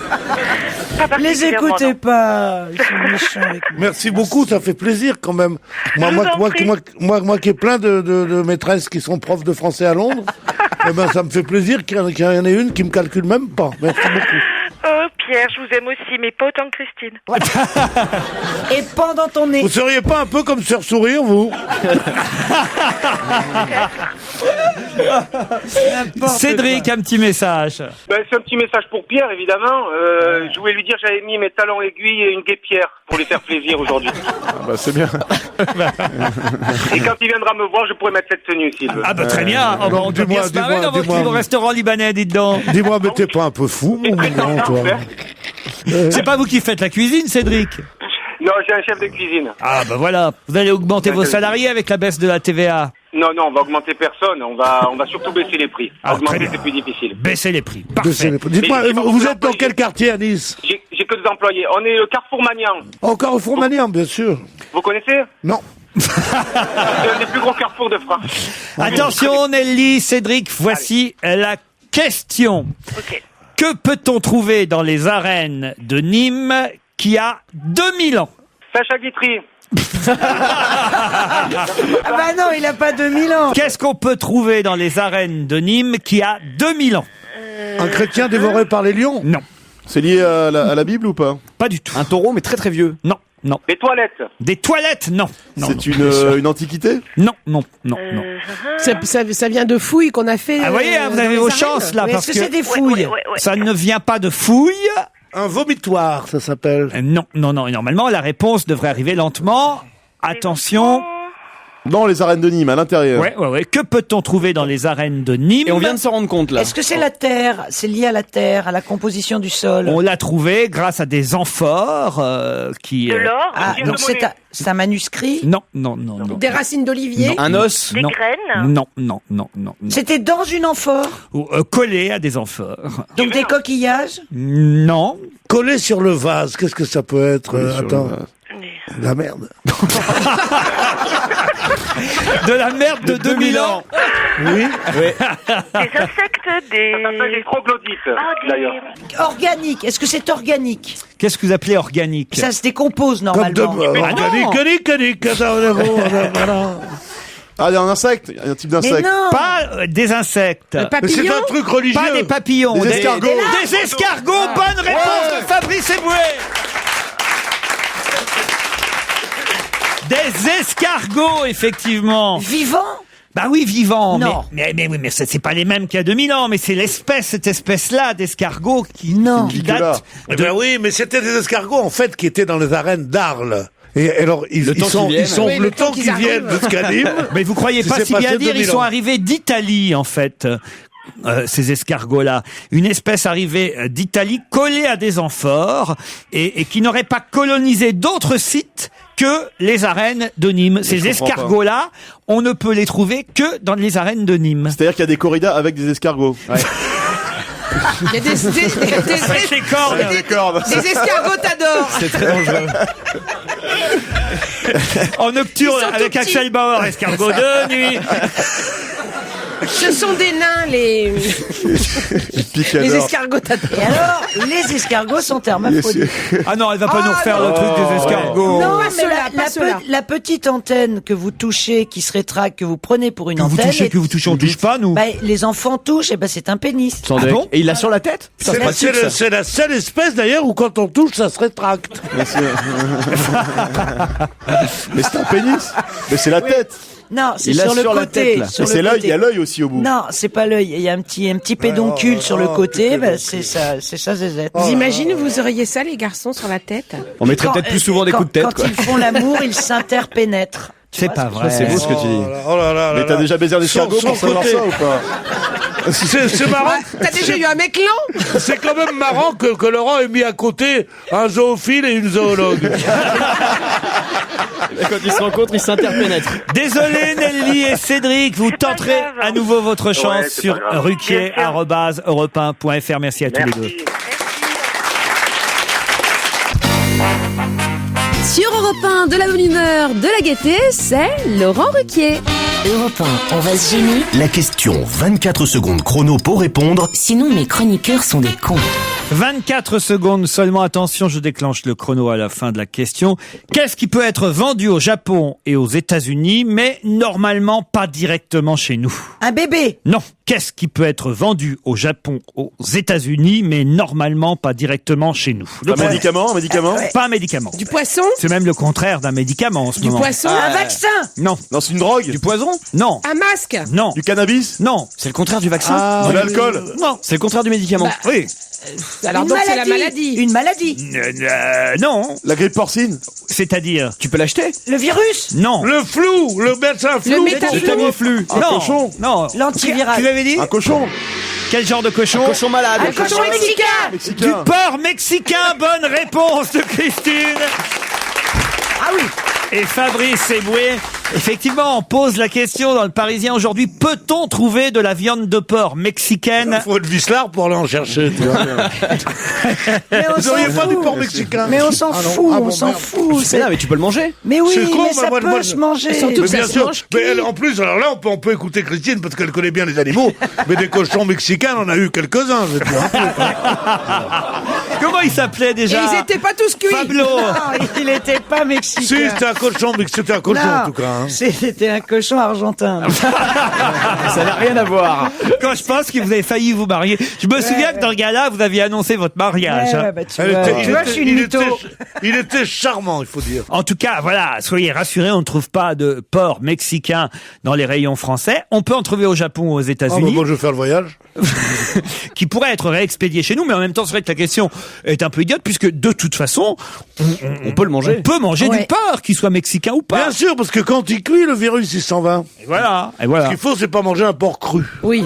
Les écoutez pas, ils sont méchants avec moi. Merci beaucoup, ça fait plaisir quand même. Moi qui ai plein de maîtresses qui sont profs de français à Londres, eh ben ça me fait plaisir qu'il y en ait une qui me calcule même pas. Merci beaucoup. Oh Pierre, je vous aime aussi, mais pas autant que Christine. Et pendant ton nez. Vous seriez pas un peu comme Sœur Sourire, vous? Cédric, un petit message. C'est un petit message pour Pierre, évidemment. Je voulais lui dire que j'avais mis mes talons aiguilles et une guêpière pour lui faire plaisir aujourd'hui. Ah bah c'est bien. Et quand il viendra me voir, je pourrais mettre cette tenue s'il veut. Ah bah très bien. On peut bien se marrer dans votre restaurant libanais, dites donc. Dis-moi, mais t'es pas un peu fou, mon grand, toi? C'est pas vous qui faites la cuisine, Cédric? Non, j'ai un chef de cuisine. Ah bah voilà, vous allez augmenter vos salariés avec la baisse de la TVA. Non, on va augmenter personne, on va surtout baisser les prix. Augmenter, c'est plus difficile. Baisser les prix, parfait. Dites-moi, vous êtes dans quel quartier à Nice? J'ai que des employés. On est le Carrefour Magnan. Oh, Carrefour Magnan, bien sûr. Vous connaissez? Non. C'est un des plus gros carrefours de France. Attention Nelly, Cédric, voici la question. Okay. Que peut-on trouver dans les arènes de Nîmes qui a 2000 ans? Sacha Guitry. Ah bah non, il a pas 2000 ans. Qu'est-ce qu'on peut trouver dans les arènes de Nîmes qui a 2000 ans? Un chrétien dévoré par les lions? Non. C'est lié à la Bible ou pas? Pas du tout. Un taureau, mais très très vieux. Non. Non. Des toilettes? Des toilettes? Non. C'est une antiquité? Non. Ça vient de fouilles qu'on a fait. Ah, vous voyez, vous avez vos chances là. Parce que c'est des fouilles. Ça ne vient pas de fouilles. Un vomitoire, ça s'appelle. Non. Normalement, la réponse devrait arriver lentement. Attention. Dans les arènes de Nîmes, à l'intérieur. Ouais. Que peut-on trouver dans les arènes de Nîmes? Et on vient de s'en rendre compte, là. Est-ce que c'est la terre? C'est lié à la terre, à la composition du sol? On l'a trouvé grâce à des amphores qui... De l'or, donc c'est un manuscrit? Non. Des racines d'olivier? Un os? des graines. Non. C'était dans une amphore? Collé à des amphores. Donc des coquillages? Non. Collé sur le vase, qu'est-ce que ça peut être? Attends. La merde. De la merde de 2000 ans. Oui. Des insectes, des... Ça s'appelle les troglodytes, d'ailleurs. Organique. Est-ce que c'est organique? Qu'est-ce que vous appelez organique? Ça se décompose normalement. Organique. Ah, il y a un insecte, un type d'insecte. Mais non. Pas des insectes. Mais c'est un truc religieux. Pas des papillons. Des escargots. Des escargots. Bonne réponse de Fabrice Eboué. Des escargots, effectivement. Vivants? Bah oui, vivants. Non. Mais c'est pas les mêmes qu'il y a 2000 ans, mais c'est cette espèce-là d'escargots qui date. Ben oui, mais c'était des escargots, en fait, qui étaient dans les arènes d'Arles. Et alors, ils sont le temps qu'ils viennent de Scalim. Mais vous croyez pas si bien dire, ils sont arrivés d'Italie, en fait. Ces escargots-là, une espèce arrivée d'Italie collée à des amphores et qui n'aurait pas colonisé d'autres sites que les arènes de Nîmes. Ces escargots-là, on ne peut les trouver que dans les arènes de Nîmes. C'est-à-dire qu'il y a des corridas avec des escargots. Ouais. Il y a des cordes. Des escargots t'adorent. C'est très dangereux. En nocturne avec Axel Bauer, escargot de nuit. Ce sont des nains, les escargots t'adorent. Et alors, les escargots sont hermaphrodites. Ah non, elle va pas nous refaire le truc des escargots. Non, Pas mais ceux-là. la petite antenne que vous touchez, qui se rétracte, que vous prenez pour une Que vous antenne. touchez, on touche pas, nous. Bah, les enfants touchent, et c'est un pénis. Ah bon? Et il l'a sur la tête? Ça, C'est la seule espèce, d'ailleurs, où quand on touche, ça se rétracte. Mais c'est un pénis. Mais c'est la tête. Non, c'est Il l'a sur le sur la côté. tête, là. Sur Et le c'est l'œil, côté. il y a l'œil aussi au bout. Non, c'est pas l'œil. Il y a un petit pédoncule sur le côté. C'est ça, Zézette. Vous imaginez, vous auriez ça, les garçons, sur la tête? On mettrait peut-être plus souvent des coups de tête, Quand quoi. ils font l'amour, ils s'interpénètrent. C'est pas vrai. C'est beau ce que tu dis. Oh là là. Mais t'as déjà baisé un escargot pour savoir ça ou pas? C'est marrant. T'as déjà eu un mec lent? C'est quand même marrant que Laurent ait mis à côté un zoophile et une zoologue. Et quand ils se rencontrent, ils s'interpénètrent. Désolé Nelly et Cédric, vous tenterez à nouveau votre chance c'est sur pas grave. ruquier@europe1.fr. Merci à tous les deux. Sur Europe 1, de la bonne humeur, de la gaieté, c'est Laurent Ruquier. Europe 1, on va se gêner. La question 24 secondes chrono pour répondre. Sinon, mes chroniqueurs sont des cons. 24 secondes seulement, attention, je déclenche le chrono à la fin de la question. Qu'est-ce qui peut être vendu au Japon et aux États-Unis, mais normalement pas directement chez nous? Un bébé. Non. Qu'est-ce qui peut être vendu au Japon, aux États-Unis, mais normalement pas directement chez nous? Un médicament, Pas un médicament. Du poisson? C'est même le contraire d'un médicament en ce moment. Du poisson? Un vaccin. Non. Non, c'est une drogue. Du poison? Non. Un masque? Non. Du cannabis. Non. C'est le contraire du vaccin? De l'alcool. Non. C'est le contraire du médicament? Oui. Alors donc c'est la maladie. Une maladie. Non. La grippe porcine. C'est-à-dire? Tu peux l'acheter? Le virus. Non. Le flou, le médecin flou. Le métaflou. Le Tamiflu. Un cochon. Non. L'antiviral. Tu l'avais dit? Un cochon. Quel genre de cochon? Un cochon malade. Un cochon mexicain. Du Mexicain. porc mexicain. Bonne réponse de Christine. Ah oui. Et Fabrice Eboué. Effectivement, on pose la question dans le Parisien aujourd'hui. Peut-on trouver de la viande de porc mexicaine? Il faut être vicelard pour aller en chercher. Tu vois. Mais on Vous s'en auriez pas du fout. porc mexicain? Mais on s'en fout, Ah bon, on s'en merde. fout. C'est là, mais tu peux le manger. Mais oui, C'est con, mais ça moi, peut se manger. Surtout Mais ça bien se sûr. mange Mais cuit. elle, en plus, alors là, on peut écouter Christine parce qu'elle connaît bien les animaux. Mais des cochons mexicains, on en a eu quelques-uns. Je veux dire. Comment il s'appelait Et déjà? ils étaient pas tous cuits. Pablo. Non, il était pas mexicain. Si, c'était un cochon, mais c'était un cochon en tout cas. Hein. C'était un cochon argentin. Ça n'a rien à voir. Quand je pense que vous avez failli vous marier. Je me souviens que dans le gala, vous aviez annoncé votre mariage. hein. Bah, tu Elle vois, était- tu vois, je suis une mytho. il était charmant, il faut dire. En tout cas, voilà, soyez rassurés, on ne trouve pas de porc mexicain dans les rayons français. On peut en trouver au Japon ou aux Ah, bah, États-Unis, moi, je vais faire le voyage. qui pourrait être réexpédié chez nous, mais en même temps, c'est vrai que la question est un peu idiote puisque de toute façon, on peut le manger. On peut manger du porc, qu'il soit mexicain ou pas. Bien sûr, parce que quand il cuit, le virus, il s'en va. Et voilà. Ce qu'il faut, c'est pas manger un porc cru. Oui.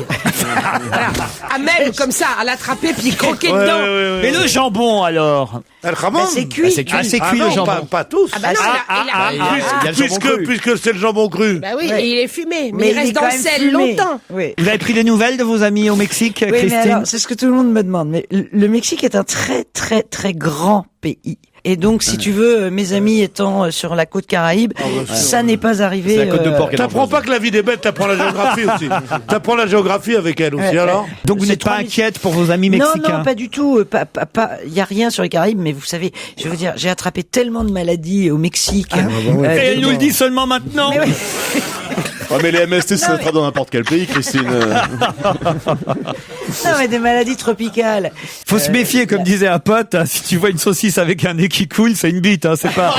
Voilà. Ah, même comme ça, à l'attraper puis croquer dedans. Et le jambon alors? El jamon. C'est cuit. C'est cuit le jambon. Pas tous. Ah bah non, Puisque c'est le jambon cru. Bah oui, et il est fumé, mais il reste dans le sel longtemps. Oui. Vous avez pris des nouvelles de vos amis au Mexique, Oui, mais Christine? alors, c'est ce que tout le monde me demande. Mais le Mexique est un très, très, très grand pays. Et donc, si tu veux, mes amis étant sur la côte Caraïbe, ça n'est pas arrivé. C'est la côte de porc. T'apprends pas que la vie des bêtes, t'apprends la géographie aussi. T'apprends la géographie avec elle aussi, alors. Donc vous C'est n'êtes pas 3000. inquiète pour vos amis mexicains? Non, pas du tout. Il y a rien sur les Caraïbes, mais vous savez, je veux dire, j'ai attrapé tellement de maladies au Mexique. Et elle nous le dit seulement maintenant. Mais oui. Mais les MST, ça sera dans n'importe quel pays, Christine. Non, mais des maladies tropicales. Faut se méfier, comme disait un pote, hein, si tu vois une saucisse avec un nez qui coule, c'est une bite, hein, c'est pas...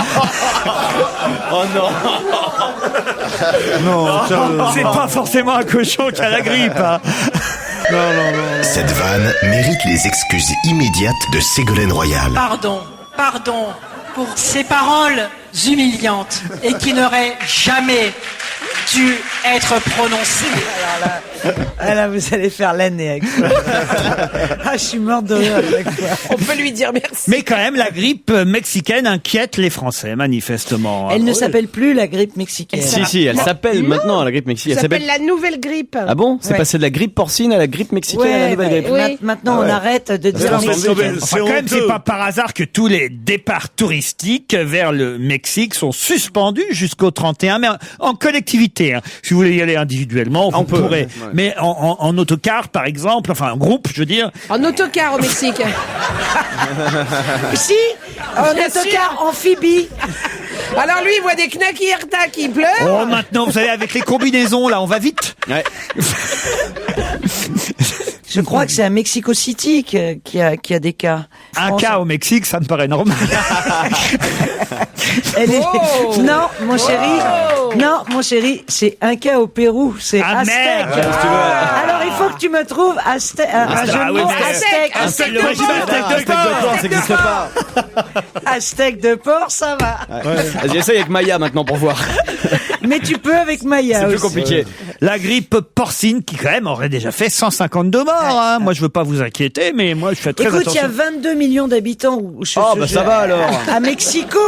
Oh non. Non, c'est pas forcément un cochon qui a la grippe, hein. Non. Cette vanne mérite les excuses immédiates de Ségolène Royal. Pardon pour ces paroles humiliantes et qui n'auraient jamais dû être prononcées. Alors là, vous allez faire l'année avec ça. Je suis morte de rire avec ça. On peut lui dire merci. Mais quand même, la grippe mexicaine inquiète les Français, manifestement. Elle ne s'appelle plus la grippe mexicaine. Si, elle s'appelle maintenant la grippe mexicaine. Ça s'appelle la nouvelle grippe. Ah bon? C'est passé de la grippe porcine à la grippe mexicaine à la nouvelle grippe. Oui. Maintenant, on arrête de dire mexicaine. Enfin, quand même, c'est pas par hasard que tous les départs touristiques vers le Mexique sont suspendus jusqu'au 31 mai en collectivité. Hein. Si vous voulez y aller individuellement, vous pourrez. Ouais. Mais en autocar, par exemple, enfin en groupe, je veux dire. En autocar au Mexique. Si, en autocar amphibie. Alors lui, il voit des knackierta qui pleurent. Oh, maintenant, vous savez, avec les combinaisons, là, on va vite. Ouais. Je crois que c'est à Mexico City qui a des cas. Un cas au Mexique, ça me paraît normal. Non, mon chéri, c'est un cas au Pérou. C'est Aztec. Merde. Alors il faut que tu me trouves un jeu de mots. Aztec Le régime Aztec de porc. Ça n'existe pas. Aztec de porc, ça va. Vas-y, essaye avec Maya maintenant pour voir. Mais tu peux avec Maya C'est plus aussi. compliqué. La grippe porcine qui quand même aurait déjà fait 152 morts. Hein. Moi, je veux pas vous inquiéter, mais moi, je fais très Écoute, il y a attention. 22 millions d'habitants. Ça va alors. À Mexico.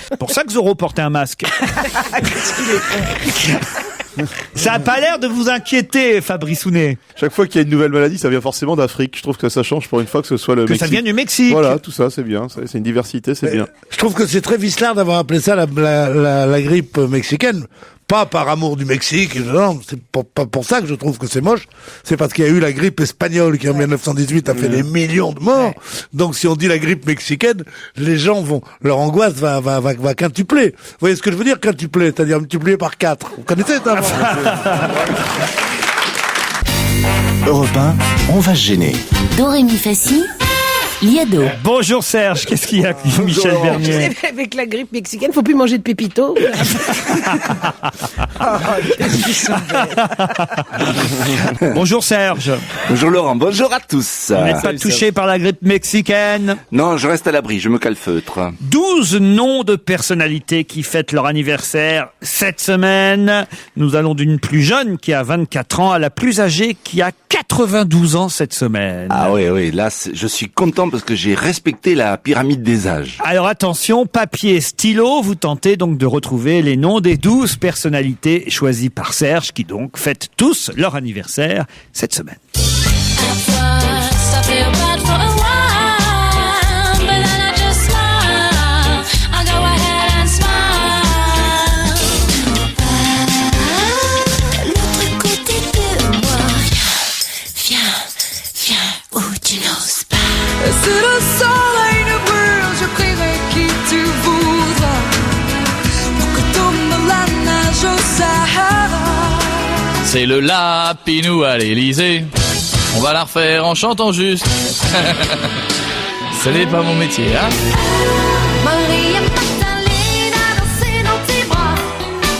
C'est pour ça que Zorro portait un masque. Qu'est-ce qu'il est con. Ça a pas l'air de vous inquiéter, Fabrice Hounet. Chaque fois qu'il y a une nouvelle maladie, ça vient forcément d'Afrique. Je trouve que ça change pour une fois que ce soit le Que Mexique. ça vient du Mexique. Voilà, tout ça, c'est bien. C'est une diversité, c'est bien. Je trouve que c'est très vicelard d'avoir appelé ça la grippe mexicaine. Pas par amour du Mexique, non, c'est pas pour ça que je trouve que c'est moche. C'est parce qu'il y a eu la grippe espagnole qui en 1918 a fait des millions de morts. Ouais. Donc si on dit la grippe mexicaine, les gens leur angoisse va quintupler. Vous voyez ce que je veux dire, quintupler, c'est-à-dire multiplier par 4. Vous connaissez ça? Europe 1, on va se gêner. Dorémy Fassi, Liado. Bonjour Serge, qu'est-ce qu'il y a, Michel Bernier? Avec la grippe mexicaine, faut plus manger de pépito. Bonjour Serge. Bonjour Laurent, bonjour à tous. Vous n'êtes pas touché par la grippe mexicaine? Non, je reste à l'abri, je me calfeutre. 12 noms de personnalités qui fêtent leur anniversaire cette semaine. Nous allons d'une plus jeune qui a 24 ans à la plus âgée qui a 92 ans cette semaine. Ah oui, là je suis content parce que j'ai respecté la pyramide des âges. Alors attention, papier, stylo, vous tentez donc de retrouver les noms des 12 personnalités choisies par Serge qui donc fêtent tous leur anniversaire cette semaine. Si le soleil ne brûle, je prierai qui tu voudras pour que tombe la neige au Sahara. C'est le Lapinou à l'Élysée. On va la refaire en chantant juste. Ce n'est pas mon métier, hein. Maria Magdalena dansait dans tes bras.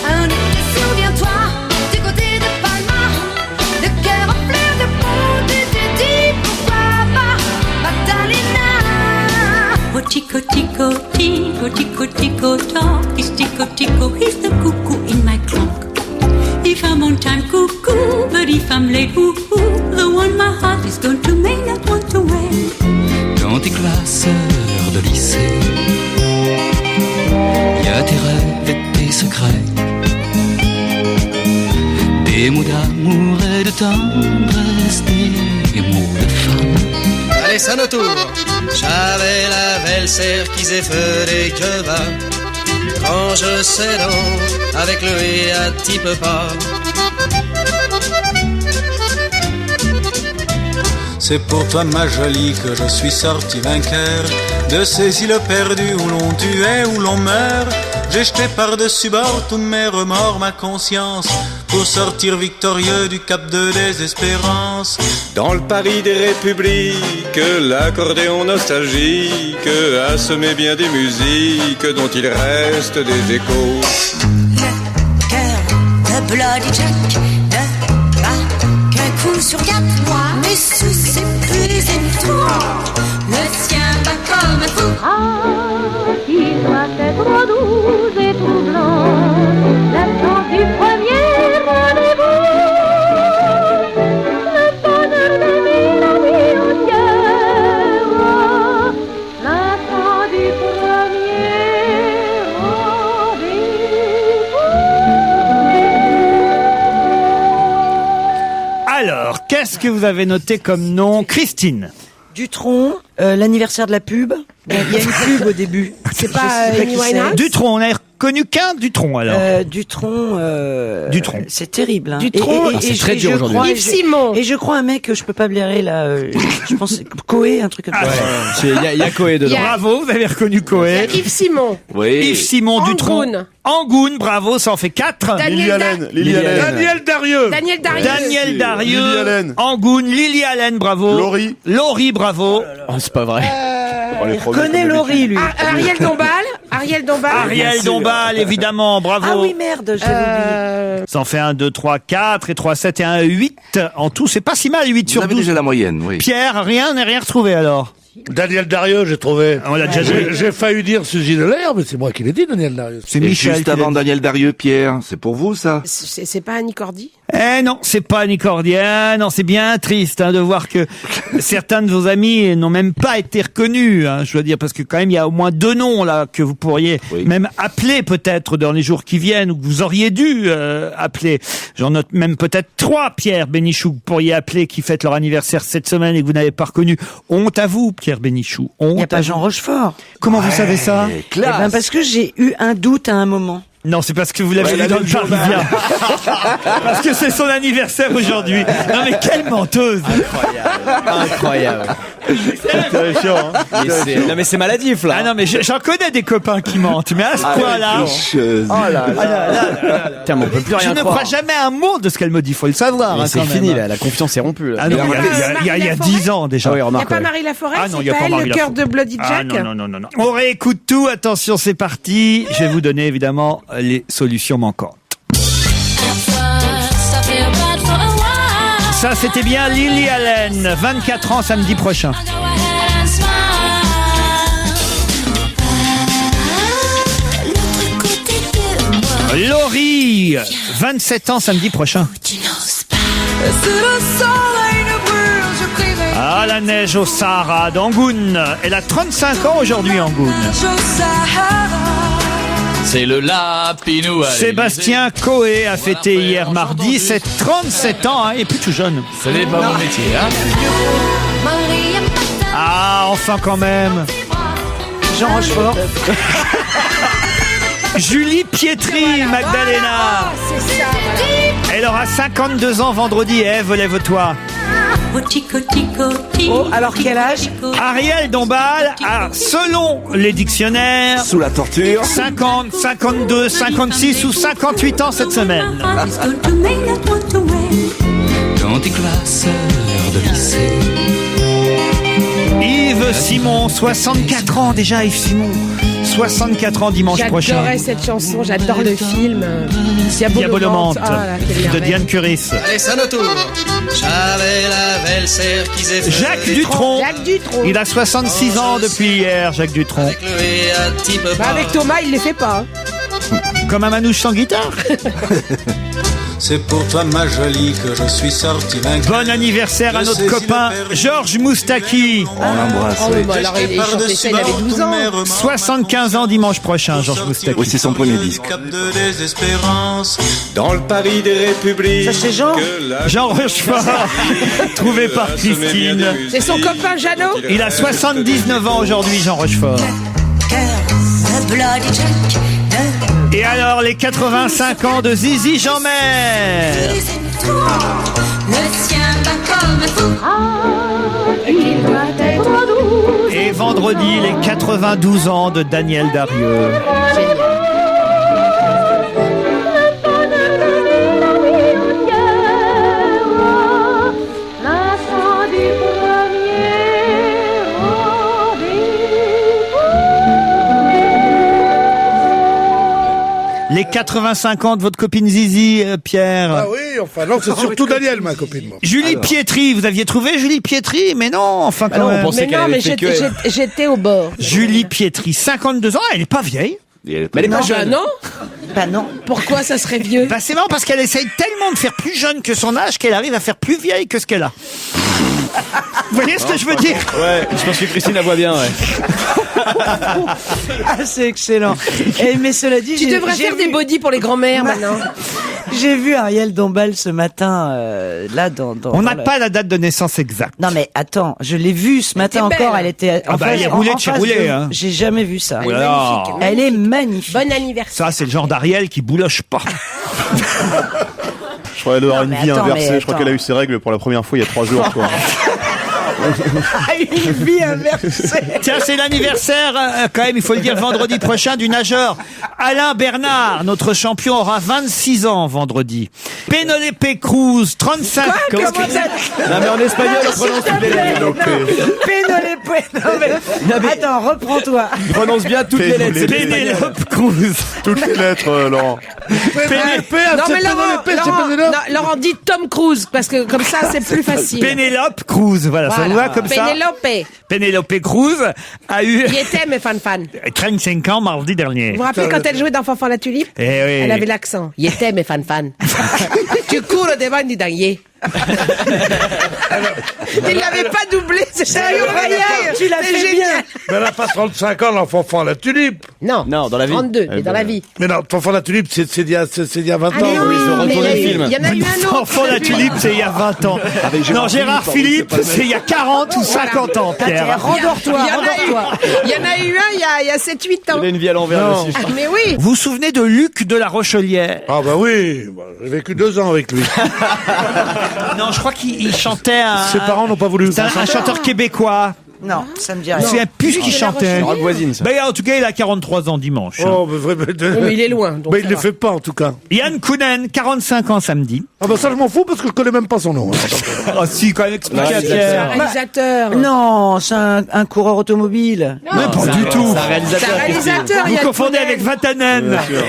Un été, souviens-toi, du côté de Palma. Le cœur en fleurs de peau, tu te dis pourquoi pas Magdalena. tico tico tico tico tico tock. He's tico tico, he's the cuckoo in my clock. If I'm on time, cuckoo, but if I'm late, ooh, the one my heart is going to make not want to wait. Dans tes classes de lycée, y a tes rêves et tes secrets, des mots d'amour et de tendresse, des mots de femme. Allez, ça nos tours. J'avais la belle-sœur qui s'est fait que va. Quand je sais donc, avec le et à type pas. C'est pour toi, ma jolie, que je suis sorti vainqueur de ces îles perdues où l'on tuait, où l'on meurt. J'ai jeté par-dessus bord tous mes remords, ma conscience, pour sortir victorieux du cap de désespérance. Dans le Paris des républiques, l'accordéon nostalgique a semé bien des musiques dont il reste des échos. Le cœur de Bloody Jack ne bat qu'un coup sur 4. Moi, mes sous s'épuisent et tout. Le sien bat comme un fou. Ah, qu'il doit être doux et troublant, l'attente du premier rendez-vous. Le bonheur de mille nuits entières, l'attente du premier rendez-vous. Alors, qu'est-ce que vous avez noté comme nom, Christine? Dutronc, l'anniversaire de la pub. Il y a une pub au début. C'est pas Amy Winehouse? Dutronc, on n'a reconnu qu'un Dutronc alors. Dutronc, Dutronc. c'est terrible. Hein. Dutronc, et c'est très dur aujourd'hui. Yves Simon. Et je crois un mec que je peux pas blairer là. Je pense Coé, un truc comme ça. Il y a Coé dedans. Bravo, vous avez reconnu Coé. Yves Simon. Oui. Yves Simon, Dutronc. Angoune. Angoune, bravo, ça en fait 4. Lily Allen. Daniel Darieux. Daniel Darieux. Daniel Darieux. Lily Allen. Angoune, Lily Allen, bravo. Laurie, bravo. Oh, c'est pas vrai. Il reconnaît Laurie, lui. Ariel Dombal. Ariel Dombal, évidemment, bravo. Ah oui, merde, je l'ai oublié. Ça en fait 1, 2, 3, 4, et 3, 7 et 1, 8. En tout, c'est pas si mal, 8 sur Vous avez 12. déjà la moyenne, oui. Pierre, rien retrouvé alors. Daniel Darieux, j'ai trouvé. On l'a déjà dit. J'ai failli dire Suzy Delair, mais c'est moi qui l'ai dit, Daniel Darieux. C'est Et Michel. juste avant Daniel Darieux, Pierre, c'est pour vous ça? C'est pas Annie Cordy? Eh non, c'est pas Annie Cordy. Non, c'est bien triste de voir que certains de vos amis n'ont même pas été reconnus. Je dois dire, parce que quand même, il y a au moins 2 noms là que vous pourriez même appeler peut-être dans les jours qui viennent, ou que vous auriez dû appeler. J'en note même peut-être 3, Pierre Bénichou, que vous pourriez appeler, qui fêtent leur anniversaire cette semaine et que vous n'avez pas reconnu. Honte à vous, Pierre Bénichou. Il n'y a pas Jean Rochefort. Comment vous savez ça? Eh ben parce que j'ai eu un doute à un moment. Non, c'est parce que vous l'avez lu dans le Parisien. Parce que c'est son anniversaire aujourd'hui. Non mais quelle menteuse. Incroyable. C'est intéressant, hein. Non mais c'est maladif là. Ah non mais j'en connais des copains qui mentent, mais à ce point-là. Oh là là. Putain, mais on peut plus rien Je ne croire. crois jamais un mot de ce qu'elle me dit, faut le savoir. Mais hein, c'est quand fini même. là, la confiance est rompue. Là. Ah non, il y a 10 ans déjà. Ah oui, Il n'y a remarque. pas Marie Laforêt, Ah non, il y c'est a pas pas elle, Marie le cœur Laforêt. de Bloody Ah Jack? non. On réécoute tout, attention, c'est parti. Je vais vous donner évidemment les solutions manquantes. Ça, c'était bien Lily Allen, 24 ans samedi prochain. Laurie, 27 ans samedi prochain. Ah, la neige au Sahara d'Angoune. Elle a 35 ans aujourd'hui, Angoune. C'est le Lapinou. Sébastien Coé a fêté hier mardi ses 37 ans, hein, il est plus tout jeune. Ce n'est pas mon métier, hein. Ah, enfin quand même. Jean Rochefort. Julie Pietri, Magdalena. C'est ça, voilà. Elle aura 52 ans vendredi. Ève, lève-toi. Oh, alors quel âge? Ariel Dombal a, selon les dictionnaires, Sous la torture. 50, 52, 56 ou 58 ans cette semaine. Dans tes classes de lycée, Yves Simon, 64 ans déjà, Yves Simon. 64 ans dimanche prochain. J'adorais cette chanson, j'adore le film. Diabolomante Ah, là, quelle de merveille. Diane Curis. Allez, ça nous tourne. J'avais la belle serre qui s'est Jacques Dutronc. Jacques Dutronc. Il a 66 ans depuis hier, Jacques Dutronc. Bah, avec Thomas, il les fait pas. Comme un manouche sans guitare. C'est pour toi, ma jolie, que je suis sorti vainqueur. Bon anniversaire à Je notre saisis copain le père- Georges Moustaki. On l'embrasse. Oh, bah, alors, il chantait ça, il avait 12 ans. 75 ans dimanche prochain, Georges Moustaki. Oui, c'est son premier disque. Cap de désespérance. Dans le Paris des Républiques. Ça, c'est Jean. Jean Rochefort, trouvé par Christine. C'est son copain Jeannot. Il a 79 ans aujourd'hui, Jean Rochefort. Et alors, les 85 ans de Zizi Jeanmaire. Le sien bat comme un fou. Il doit être doux. Et vendredi, les 92 ans de Daniel Darieux. L'incendie premier Les 85 ans de votre copine Zizi, Pierre. Ah oui, enfin non, c'est surtout Daniel, ma copine. Moi. Julie Pietri, vous aviez trouvé Julie Pietri? Mais non, enfin quand même. Mais non, mais j'étais au bord. Julie Pietri, 52 ans, elle est pas vieille. Mais elle est pas Non, jeune. bah non. Bah non. Pourquoi ça serait vieux? Bah c'est marrant parce qu'elle essaye tellement de faire plus jeune que son âge qu'elle arrive à faire plus vieille que ce qu'elle a. Vous voyez ce que je veux dire? Ouais, je pense que Christine la voit bien, ouais. Ah, c'est excellent. Mais cela dit, Tu devrais faire des bodys pour les grands-mères maintenant. J'ai vu Ariel Dombal ce matin, là, On n'a pas la date de naissance exacte. Non mais attends, je l'ai vue ce matin était belle. encore, elle était... Ah bah, il est roulé de chez roulé, hein. J'ai jamais vu ça. Oh là là. Elle est magnifique. Bon anniversaire. Ça, c'est le genre d'Ariel qui bouloche pas. Je crois qu'elle doit avoir Non, une mais vie attends, inversée. mais Je crois attends. qu'elle a eu ses règles pour la première fois il y a 3 jours, quoi. Une vie inversée. Tiens, c'est l'anniversaire, quand même, il faut le dire, vendredi prochain, du nageur Alain Bernard. Notre champion aura 26 ans vendredi. Penelope Cruz, 35 ans. Comment ça... Non, mais en espagnol, on prononce toutes les lettres. Pénélope. Non, mais... Attends, reprends-toi. Il prononce bien toutes les lettres. c'est l'espagnol. Penelope Cruz. Toutes les lettres, Laurent. Non mais Laurent, dit Tom Cruise parce que comme ça c'est plus facile. Pénélope Cruz, voilà, ça vous va comme ça. Pénélope. Pénélope Cruz a eu Qui était mes fan. 35 ans mardi dernier. Vous vous rappelez quand elle jouait dans Fanfan la Tulipe? Eh oui. Elle avait l'accent. Il était mes fan. Tu cours devant du dangers. Il l'avait pas doublé, c'est sérieux, Royal. Tu l'as fait bien. Mais elle n'a pas 35 ans, l'enfant à la tulipe. Non, Non, dans la vie. 32, mais dans la vie. Mais non, l'enfant à la tulipe, c'est d'il y a 20 ans. Ah mais oui, ils ont retourné mais le film. il y en a eu un autre. Enfant la tulipe, c'est il y a 20 ans. Non, Gérard Philippe, c'est il y a 40 ou 50 ans, Pierre. Rendors-toi, rendors-toi. Il y en a eu un il y a 7-8 ans. Il a une vie à l'envers, Non. le Ah, mais oui. Vous vous souvenez de Luc de la Rochelière? Ah bah oui, bah, j'ai vécu 2 ans avec lui. Non, je crois qu'il chantait un... Ses parents n'ont pas voulu. C'est un chanteur québécois. Non, ça me dit Je me rien. souviens plus ce qu'il chantait. Rock voisine, ça. Ben, en tout cas, il a 43 ans dimanche. Oh, mais vraiment. Mais il est loin. Donc Mais il ça ne le va. fait pas, en tout cas. Yann Kounen, 45 ans samedi. Ah bah ça, je m'en fous parce que je connais même pas son nom. Oh si, quand même, expliquez à C'est un Pierre. réalisateur. Non, c'est un coureur automobile. Mais pas du tout. C'est un réalisateur. C'est un réalisateur. Vous Yann confondez Kounen. avec Vatanen. Bien sûr.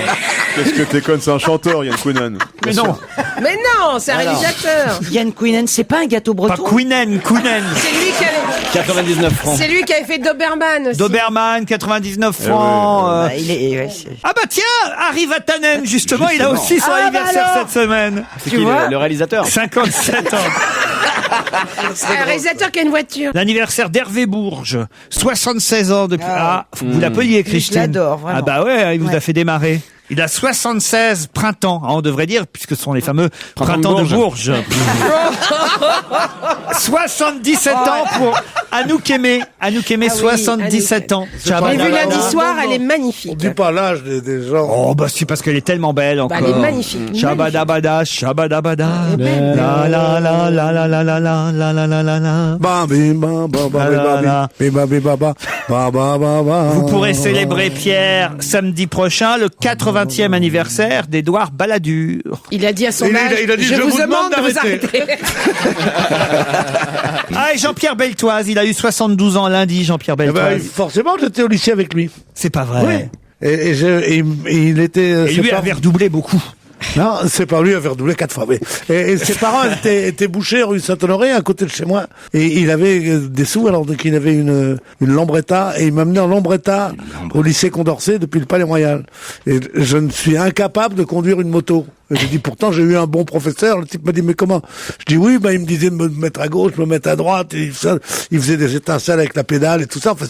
Qu'est-ce que t'es con, c'est un chanteur, Yann Kounen. Mais non, Mais non, c'est un réalisateur. Yann Quinen, c'est pas un gâteau pas breton. Kounen, Kounen. C'est lui qui avait, 99 francs. c'est lui qui avait fait Doberman aussi. Doberman, 99 francs. Bah, il est, ouais, c'est- Ah bah tiens, Harry Vatanen, justement, il a aussi son Ah, bah anniversaire alors. cette semaine. C'est Tu qui, vois le réalisateur? 57 ans. C'est un réalisateur qui a une voiture. L'anniversaire d'Hervé Bourges, 76 ans depuis... Ah, vous l'appeliez, Christine. Je l'adore, vraiment. Ah bah ouais, il vous Ouais. a fait démarrer. Il a 76 printemps, hein, on devrait dire, puisque ce sont les fameux printemps de Bourges. 77 ans pour Anouk Aimé. Anouk Aimé, Ah oui, 77 ans. J'ai vu lundi soir, elle est magnifique. On dit pas l'âge des gens. Oh bah c'est parce qu'elle est tellement belle encore. Bah, elle est magnifique. Shabadabada, shabadabada. La la la la la la la la la la la la la. Bam, bim, bam, bam, bam, Ah là là. bim, bim, bim, bam, bam, bam, bam, bam, bam. Vous pourrez célébrer Pierre samedi prochain, le 80 120e anniversaire d'Édouard Balladur. Il a dit à son âge, il a dit, je vous demande de vous d'arrêter. arrêter. Ah, et Jean-Pierre Beltoise, il a eu 72 ans lundi, Jean-Pierre Eh ben, Beltoise. forcément, j'étais au lycée avec lui. C'est pas vrai. Oui. Et il était... Et lui avait redoublé beaucoup. Non, c'est pas lui, il avait redoublé 4 fois. Mais... Et ses parents étaient bouchers rue Saint-Honoré, à côté de chez moi. Et il avait des sous, alors qu'il avait une Lambretta, et il m'a amené en Lambretta au lycée Condorcet depuis le Palais Royal. Et je ne suis incapable de conduire une moto. Et j'ai dit, pourtant, j'ai eu un bon professeur. Le type m'a dit, mais comment? Je dis, oui, il me disait de me mettre à gauche, me mettre à droite, et ça, il faisait des étincelles avec la pédale et tout ça. Enfin,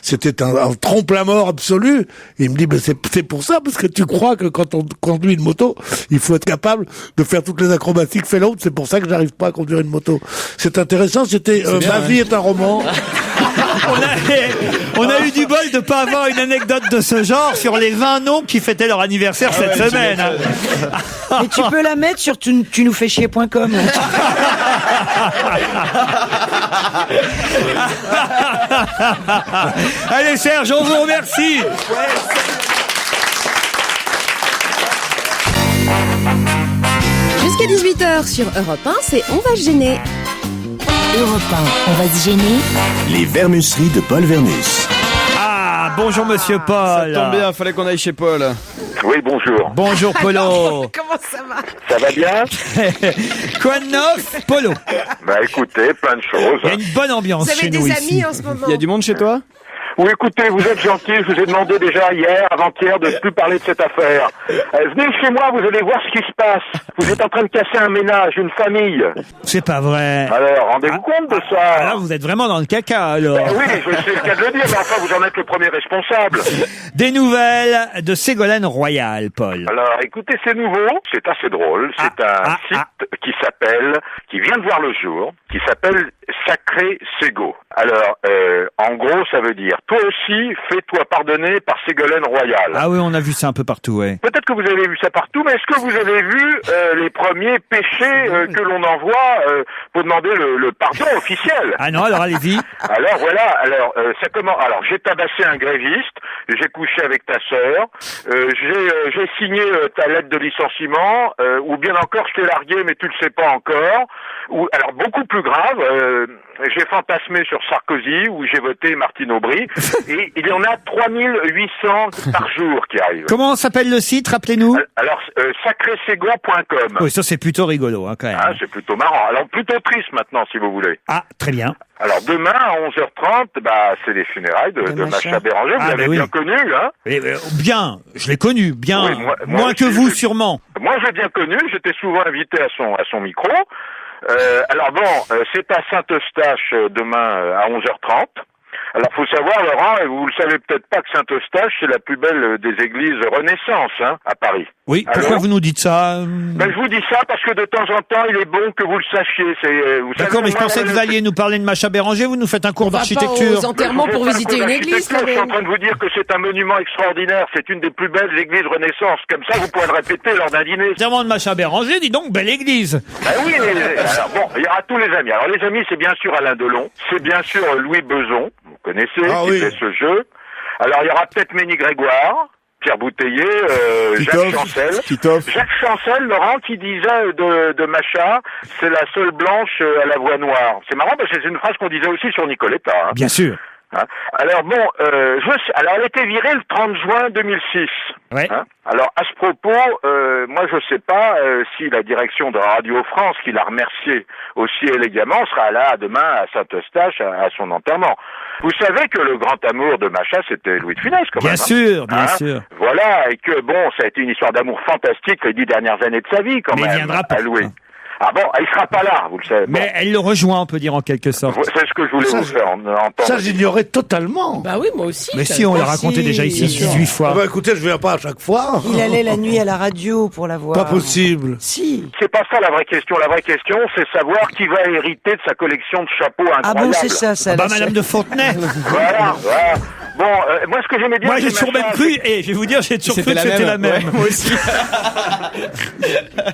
c'était un trompe-la-mort absolu. Et il me dit, c'est pour ça, parce que tu crois que quand on conduit une moto, il faut être capable de faire toutes les acrobaties que fait l'autre. C'est pour ça que j'arrive pas à conduire une moto. C'est intéressant, c'était, Ma vie est un roman. On a eu du bol de pas avoir une anecdote de ce genre sur les 20 noms qui fêtaient leur anniversaire cette semaine. Et tu peux la mettre sur tunousfaitchier.com. Allez Serge, on vous remercie. Jusqu'à 18h sur Europe 1, c'est On va se gêner. Europe 1, on va se gêner. Les vermusseries de Paul Vermus. Ah, bonjour Monsieur Paul. Ça tombe bien, fallait qu'on aille chez Paul. Oui, bonjour. Bonjour Polo. Comment ça va? Ça va bien? Quoi de neuf, Polo? Bah écoutez, plein de choses. Il y a une bonne ambiance Vous avez chez nous des ici. amis en ce moment? Il y a du monde chez toi? Oui, écoutez, vous êtes gentil, je vous ai demandé déjà hier, avant-hier, de ne plus parler de cette affaire. Venez chez moi, vous allez voir ce qui se passe. Vous êtes en train de casser un ménage, une famille. C'est pas vrai. Alors, rendez-vous compte de ça. Alors vous êtes vraiment dans le caca alors. Oui, c'est le cas de le dire, mais enfin, vous en êtes le premier responsable. Des nouvelles de Ségolène Royal, Paul. Alors, écoutez, c'est nouveau, c'est assez drôle. C'est un site qui vient de voir le jour, qui s'appelle Sacré Ségo. Alors, en gros, ça veut dire, toi aussi, fais-toi pardonner par Ségolène Royal. Ah oui, on a vu ça un peu partout, ouais. Peut-être que vous avez vu ça partout, mais est-ce que vous avez vu les premiers péchés que l'on envoie pour demander le pardon officiel? Ah non, alors allez-y. Alors voilà, ça commence. Alors j'ai tabassé un gréviste, j'ai couché avec ta sœur, j'ai signé ta lettre de licenciement, ou bien encore je t'ai largué mais tu le sais pas encore. Ou alors beaucoup plus grave, j'ai fantasmé sur Sarkozy où j'ai voté Martine Aubry et il y en a 3800 par jour qui arrivent. Comment s'appelle le site, rappelez-nous? Alors sacréségo.com. Oui, ça c'est plutôt rigolo, hein, quand même. Ah, c'est plutôt marrant. Alors plutôt triste maintenant, si vous voulez. Ah, très bien. Alors demain à 11h30, c'est les funérailles de Macha Béranger. Vous l'avez bien connu, hein? Bien, je l'ai connu, bien. Oui, moi moins que vous, sûrement. Moi, je l'ai bien connu. J'étais souvent invité à son micro. Alors bon, c'est à Saint-Eustache demain à 11h30. Alors, faut savoir, Laurent, et vous le savez peut-être pas, que Saint-Eustache, c'est la plus belle des églises Renaissance, hein, à Paris. Oui, pourquoi vous nous dites ça? Je vous dis ça parce que de temps en temps, il est bon que vous le sachiez. D'accord, mais je pensais que vous alliez nous parler de Macha Béranger, vous nous faites un cours d'architecture. Aux enterrements pour visiter une église, quand même. Je suis en train de vous dire que c'est un monument extraordinaire, c'est une des plus belles églises Renaissance. Comme ça, vous pourrez le répéter lors d'un dîner. Enterrement de Macha Béranger, dis donc, belle église. Oui, alors bon, il y aura tous les amis. Alors les amis, c'est bien sûr Alain Delon, c'est bien sûr Louis Beson, vous connaissez, qui fait ce jeu. Alors il y aura peut-être Ménie Grégoire, Pierre Bouteiller, Jacques Chancel. Jacques Chancel, Laurent, qui disait de Macha, c'est la seule blanche à la voix noire. C'est marrant parce que c'est une phrase qu'on disait aussi sur Nicoletta. Hein. Bien sûr. Hein? Alors bon, alors elle a été virée le 30 juin 2006. Ouais. Hein? Alors à ce propos, moi je sais pas si la direction de Radio France, qui l'a remerciée aussi élégamment, sera là demain à Saint-Eustache à son enterrement. Vous savez que le grand amour de Macha, c'était Louis de Funès, quand même. Bien sûr. Voilà, et que bon, ça a été une histoire d'amour fantastique les 10 dernières années de sa vie, quand même. Mais il viendra pas. À Louis. Ah bon, il sera pas là, vous le savez. Mais elle le rejoint, on peut dire en quelque sorte. C'est ce que je voulais vous faire entendre. Ça, j'ignorais totalement. Bah oui, moi aussi. Mais si, on l'a raconté déjà ici 18 fois. Écoutez, je viens pas à chaque fois. Il allait la nuit à la radio pour la voir. Pas possible. Si. C'est pas ça la vraie question. La vraie question, c'est savoir qui va hériter de sa collection de chapeaux incroyables. Ah bon, c'est ça. Madame de Fontenay. Voilà. Bon, moi, ce que j'aimais bien... Moi, j'ai toujours même cru, et je vais vous dire, j'ai toujours cru que c'était la même. Ouais, moi aussi.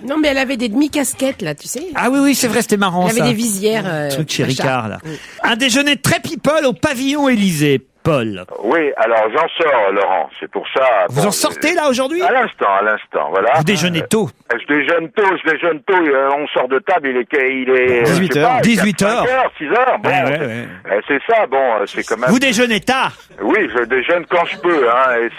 Non, mais elle avait des demi-casquettes, là, tu sais. Ah oui, c'est vrai, c'était marrant, elle ça. avait des visières. Truc chez Ricard, là. Un déjeuner très people au pavillon Élysée. Paul. Oui, alors j'en sors, Laurent. C'est pour ça. Vous en sortez là aujourd'hui? À l'instant, voilà. Vous déjeunez tôt. Je déjeune tôt. On sort de table, il est 18h. 18h. 6h. Bon, c'est ça. Bon, c'est quand même. Vous déjeunez tard? Oui, je déjeune quand je peux. Et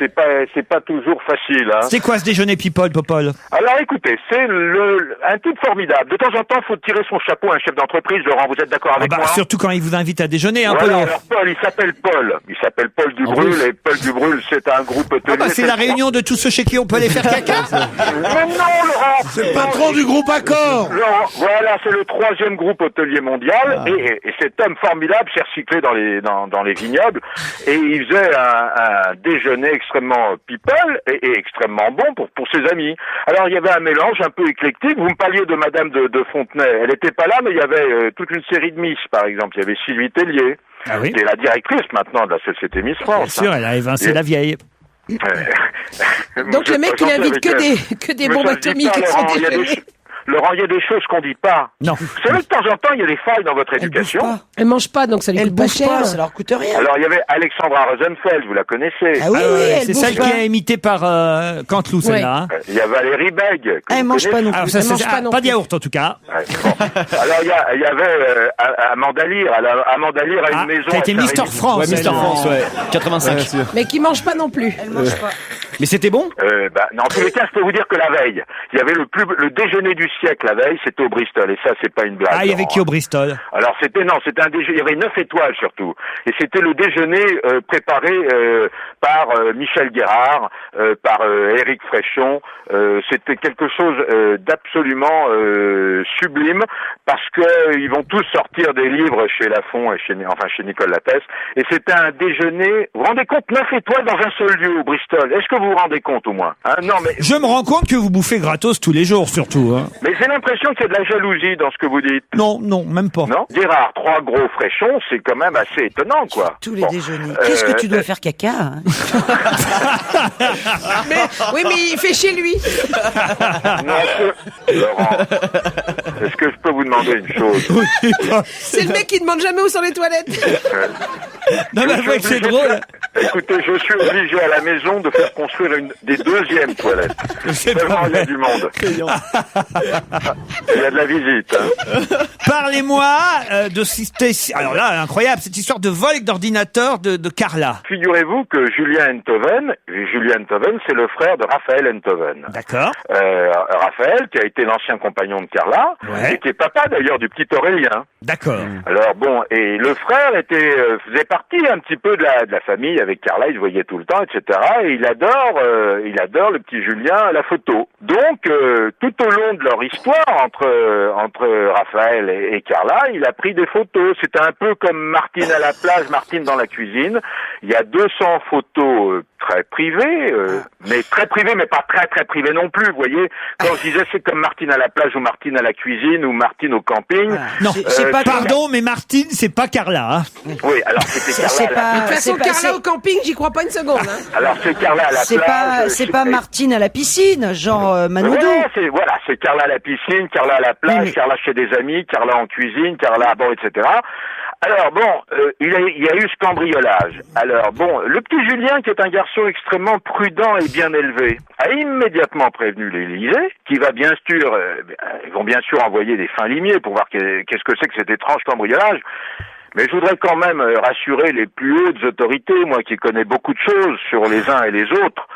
c'est pas toujours facile. C'est quoi ce déjeuner people, Popol? Alors écoutez, c'est un type formidable. De temps en temps, faut tirer son chapeau à un chef d'entreprise. Laurent, vous êtes d'accord avec moi? Surtout quand il vous invite à déjeuner, hein, voilà, Paul. alors Paul, il s'appelle Paul. Il s'appelle Paul Dubrul, et Paul Dubrul, c'est un groupe hôtelier. C'est la réunion de tous ceux chez qui on peut aller faire caca. Mais non, Laurent. C'est le patron du groupe Accor. Laurent, voilà, c'est le 3e groupe hôtelier mondial, et cet homme formidable s'est recyclé dans les vignobles, et il faisait un déjeuner extrêmement people et extrêmement bon pour ses amis. Alors il y avait un mélange un peu éclectique. Vous me parliez de Madame de Fontenay. Elle était pas là, mais il y avait toute une série de Miss, par exemple. Il y avait Sylvie Tellier. Ah oui. Qui est la directrice maintenant de la société Miss France. Bien sûr, elle a évincé la vieille. Donc le mec, il invite que des bombes atomiques. Laurent, il y a des choses qu'on dit pas. Non. Vous savez, de temps en temps, il y a des failles dans votre éducation. Elle mange pas, donc ça lui coûte pas cher. Ça leur coûte rien. Alors, il y avait Alexandra Rosenfeld, vous la connaissez. Ah oui, c'est celle qui est imitée par Canteloup, celle-là. Il y a Valérie Beg. Elle mange pas non plus. Pas de yaourt, en tout cas. Alors, il y avait Amanda Lear. Amanda Lear a une maison. Ça a été Mister France. Ouais, Mister France, 85. Mais qui mange pas non plus. Elle mange pas. Mais c'était bon? En tous les cas, je peux vous dire que la veille, il y avait le déjeuner du siècle la veille, c'était au Bristol, et ça, c'est pas une blague. Ah, il y avait qui au Bristol? Alors, c'était un déjeuner, il y avait 9 étoiles surtout, et c'était le déjeuner préparé par Michel Guérard, par Éric Fréchon. C'était quelque chose d'absolument sublime, parce que ils vont tous sortir des livres chez Lafon et chez Nicole Lattès, et c'était un déjeuner, vous vous rendez compte, 9 étoiles dans un seul lieu au Bristol. Est-ce que vous vous rendez compte au moins? Non, mais je me rends compte que vous bouffez gratos tous les jours, surtout. Mais j'ai l'impression qu'il y a de la jalousie dans ce que vous dites. Non, même pas. Non? Guérard, 3 gros Fréchons, c'est quand même assez étonnant, quoi. Tous les déjeuners. Qu'est-ce que tu dois faire caca, hein? Oui, mais il fait chez lui. Laurent, est-ce que je peux vous demander une chose? C'est le mec qui demande jamais où sont les toilettes. Non, mais avouez que c'est drôle. Écoutez, je suis obligé à la maison de faire construire des 2e toilettes. Tellement il y a du monde. Il y a de la visite. Parlez-moi de alors là, incroyable, cette histoire de vol d'ordinateur de Carla. Figurez-vous que Julien Enthoven, c'est le frère de Raphaël Enthoven. D'accord. Raphaël, qui a été l'ancien compagnon de Carla, et qui est papa d'ailleurs du petit Aurélien. D'accord. Alors bon, et le frère faisait partie un petit peu de la famille avec Carla, il se voyait tout le temps, etc. Et il adore le petit Julien la photo. Donc tout au long de leur histoire entre Raphaël et Carla, il a pris des photos. C'était un peu comme Martine à la plage, Martine dans la cuisine. Il y a 200 photos très privées, mais pas très très privées non plus. Vous voyez, quand je disais c'est comme Martine à la plage ou Martine à la cuisine ou Martine au camping. Non, pardon, mais Martine, c'est pas Carla. Hein. Oui, alors c'était Carla. De toute façon, Carla au camping, j'y crois pas une seconde. Hein. Alors c'est Carla à la plage. C'est pas Martine à la piscine, genre Manoudou. C'est Carla à la piscine, Carla à la plage, Carla chez des amis, Carla en cuisine, Carla à bord, etc. Alors il y a eu ce cambriolage. Alors le petit Julien, qui est un garçon extrêmement prudent et bien élevé, a immédiatement prévenu l'Élysée, qui va bien sûr, ils vont bien sûr envoyer des fins limiers pour voir qu'est-ce que c'est que cet étrange cambriolage. Mais je voudrais quand même rassurer les plus hautes autorités, moi qui connais beaucoup de choses sur les uns et les autres.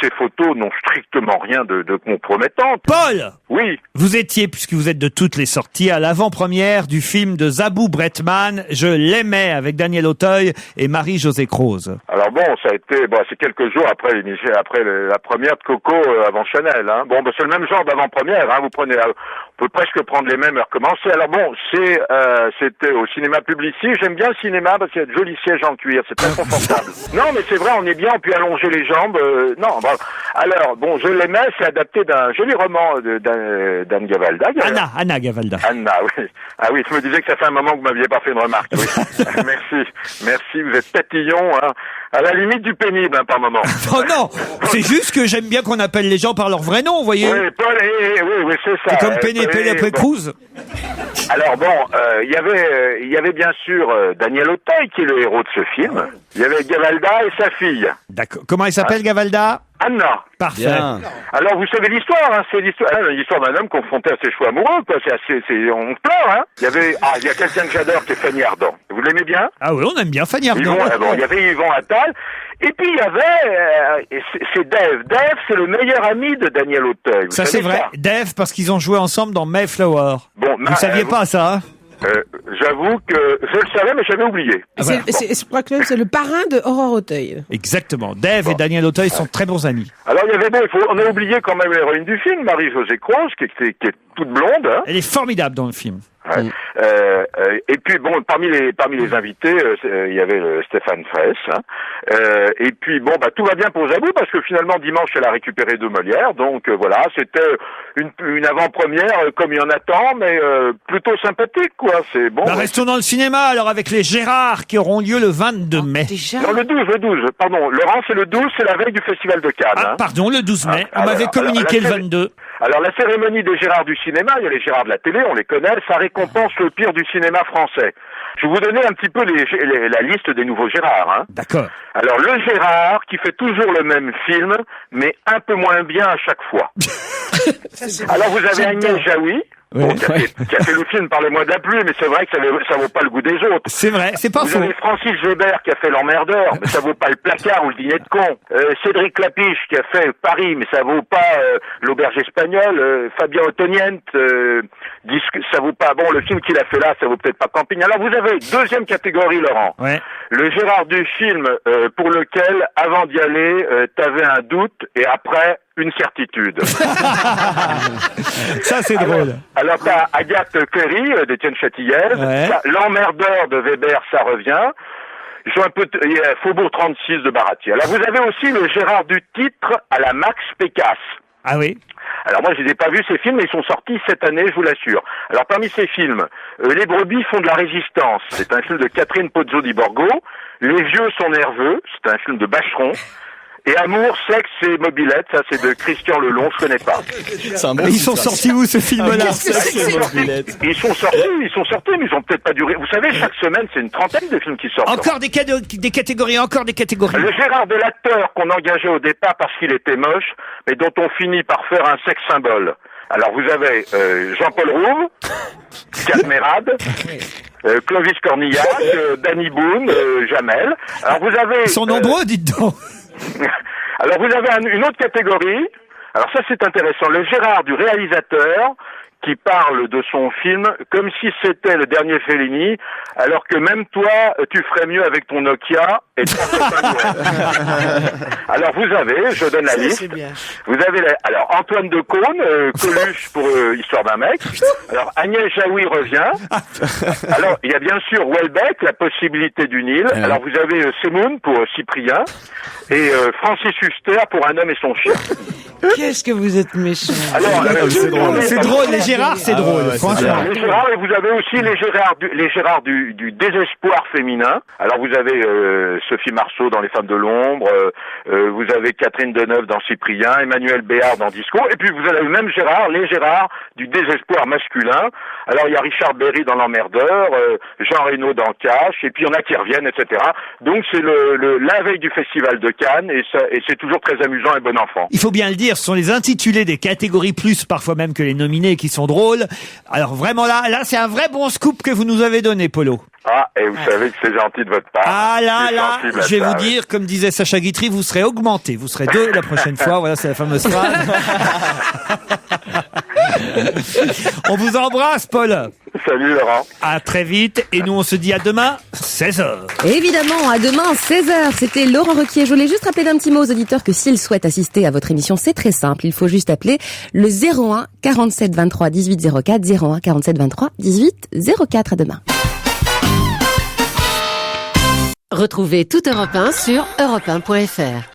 Ces photos n'ont strictement rien de compromettant. Paul! Oui. Vous étiez, puisque vous êtes de toutes les sorties, à l'avant-première du film de Zabou Bretman, Je l'aimais, avec Daniel Auteuil et Marie-Josée Croze. Alors ça a été, c'est quelques jours après la première de Coco avant Chanel. Hein. C'est le même genre d'avant-première. Hein. On peut presque prendre les mêmes et recommencer. Alors c'était au cinéma Publicis. J'aime bien le cinéma parce qu'il y a de jolis sièges en cuir. C'est très confortable. Non, mais c'est vrai, on est bien. On peut allonger les jambes. Alors, Je l'aimais, c'est adapté d'un joli roman d'Anne Gavalda. Anna Gavalda. Anna, oui. Ah oui, je me disais que ça fait un moment que vous m'aviez pas fait une remarque. Oui. Merci, vous êtes tatillon, hein. À la limite du pénible, hein, par moment. Oh non, c'est juste que j'aime bien qu'on appelle les gens par leur vrai nom, vous voyez. Oui, Paul, oui, c'est ça. C'est comme Pénélope Cruz. Alors bon, il y avait bien sûr Daniel Auteuil qui est le héros de ce film. Il y avait Gavalda et sa fille. D'accord. Comment elle s'appelle, Gavalda? Anna. Parfait. Bien. Alors vous savez l'histoire, hein, c'est l'histoire d'un homme confronté à ses choix amoureux, quoi. On pleure, hein. Il y a quelqu'un que j'adore, qui est Fanny Ardant. Vous l'aimez bien? Ah oui, on aime bien Fanny Ardant. Il y avait Yvon Attal. Et puis il y avait, c'est Dave. Dave, c'est le meilleur ami de Daniel Auteuil. Ça c'est vrai. Dave, parce qu'ils ont joué ensemble dans Mayflower. Bon, vous saviez pas ça, hein? J'avoue que je le savais, mais j'avais oublié. Je crois que c'est le parrain de Aurore Auteuil. Exactement. Dave et Daniel Auteuil sont très bons amis. Alors il y avait on a oublié quand même l'héroïne du film, Marie-Josée Croze, qui est toute blonde. Hein. Elle est formidable dans le film. Ouais. Et puis bon, parmi les invités, il y avait Stéphane Fraisse. Hein. Et puis bon, tout va bien pour Zabou parce que finalement dimanche elle a récupéré 2 Molières. Donc voilà, c'était une avant-première comme il y en a tant, mais plutôt sympathique quoi. C'est bon. Restons dans le cinéma alors avec les Gérards qui auront lieu le 22 mai. Non, le 12. Pardon, Laurent, c'est le 12, c'est la veille du Festival de Cannes. Ah, pardon, le 12 mai. On m'avait communiqué le 22. Alors la cérémonie des Gérards du cinéma, il y a les Gérards de la télé, on les connaît, ça récompense le pire du cinéma français. Je vais vous donner un petit peu la liste des nouveaux Gérards. Hein. D'accord. Alors le Gérard qui fait toujours le même film, mais un peu moins bien à chaque fois. Alors vous avez Agnès Jaoui. Bon, qui a fait le film Parlez-moi de la pluie, mais c'est vrai que ça vaut pas le goût des autres. C'est vrai, c'est pas faux. Vous avez Francis Weber qui a fait L'Emmerdeur, mais ça vaut pas le placard ou le dîner de con. Cédric Clapiche qui a fait Paris, mais ça vaut pas l'auberge espagnole. Fabien Ottoniente, ça vaut pas. Bon, le film qu'il a fait là, ça vaut peut-être pas Camping. Alors vous avez deuxième catégorie, Laurent. Ouais. Le Gérard du film pour lequel, avant d'y aller, t'avais un doute et après une certitude. Ça c'est drôle. Alors t'as Agathe Cléry d'Étienne Châtillez, L'Emmerdeur de Weber, ça revient. Ils sont un peu Faubourg 36 de Baratier. Alors vous avez aussi le Gérard du titre à la Max Pécasse. Ah oui. Alors moi je n'ai pas vu ces films, mais ils sont sortis cette année, je vous l'assure. Alors parmi ces films, Les brebis font de la résistance. C'est un film de Catherine Pozzo di Borgo. Les vieux sont nerveux. C'est un film de Bacheron. Et Amour, sexe et mobilette, ça c'est de Christian Lelon, je connais pas. Ils sont sortis où ce film-là? Ils sont sortis, mais ils ont peut-être pas duré. Vous savez, chaque semaine, c'est une trentaine de films qui sortent. Encore des catégories, encore des catégories. Le Gérard de l'acteur qu'on engageait au départ parce qu'il était moche, mais dont on finit par faire un sexe symbole. Alors vous avez Jean-Paul Rouve, Cadmerade, Clovis Cornillac, Danny Boone, Jamel. Alors vous avez... Ils sont nombreux, dites donc. Alors vous avez une autre catégorie. Alors ça c'est intéressant. Le Gérard du réalisateur qui parle de son film comme si c'était le dernier Fellini, alors que même toi, tu ferais mieux avec ton Nokia et ton Alors vous avez, je donne la liste. Vous avez alors Antoine de Caunes, Coluche pour Histoire d'un mec. Alors Agnès Jaoui revient. Alors il y a bien sûr Houellebecq, La possibilité du Nil. Alors vous avez Semoun pour Cyprien et Francis Huster pour Un homme et son chien. Qu'est-ce que vous êtes méchant. Alors c'est drôle, les Gérards, c'est drôle. Franchement. Les Gérards, et vous avez aussi les Gérards du désespoir féminin. Alors vous avez Sophie Marceau dans Les Femmes de l'ombre, vous avez Catherine Deneuve dans Cyprien, Emmanuel Béard dans Disco, et puis vous avez le même Gérard, les Gérards du désespoir masculin. Alors il y a Richard Berry dans L'Emmerdeur, Jean Reno dans Cash, et puis il y en a qui reviennent, etc. Donc c'est la veille du Festival de Cannes, et c'est toujours très amusant et bon enfant. Il faut bien le dire, ce sont les intitulés des catégories plus parfois même que les nominés qui sont drôles. Alors vraiment là c'est un vrai bon scoop que vous nous avez donné, Polo. Ah, et vous savez que c'est gentil de votre part. Ah là, je vais vous dire, comme disait Sacha Guitry, vous serez augmenté. Vous serez 2 la prochaine fois. Voilà, c'est la fameuse phrase. On vous embrasse, Paul. Salut, Laurent. À très vite. Et nous, on se dit à demain, 16h. Évidemment, à demain, 16h. C'était Laurent Ruquier. Je voulais juste rappeler d'un petit mot aux auditeurs que s'ils souhaitent assister à votre émission, c'est très simple. Il faut juste appeler le 01 47 23 18 04, 01 47 23 18 04. À demain. Retrouvez toute Europe 1 sur europe1.fr.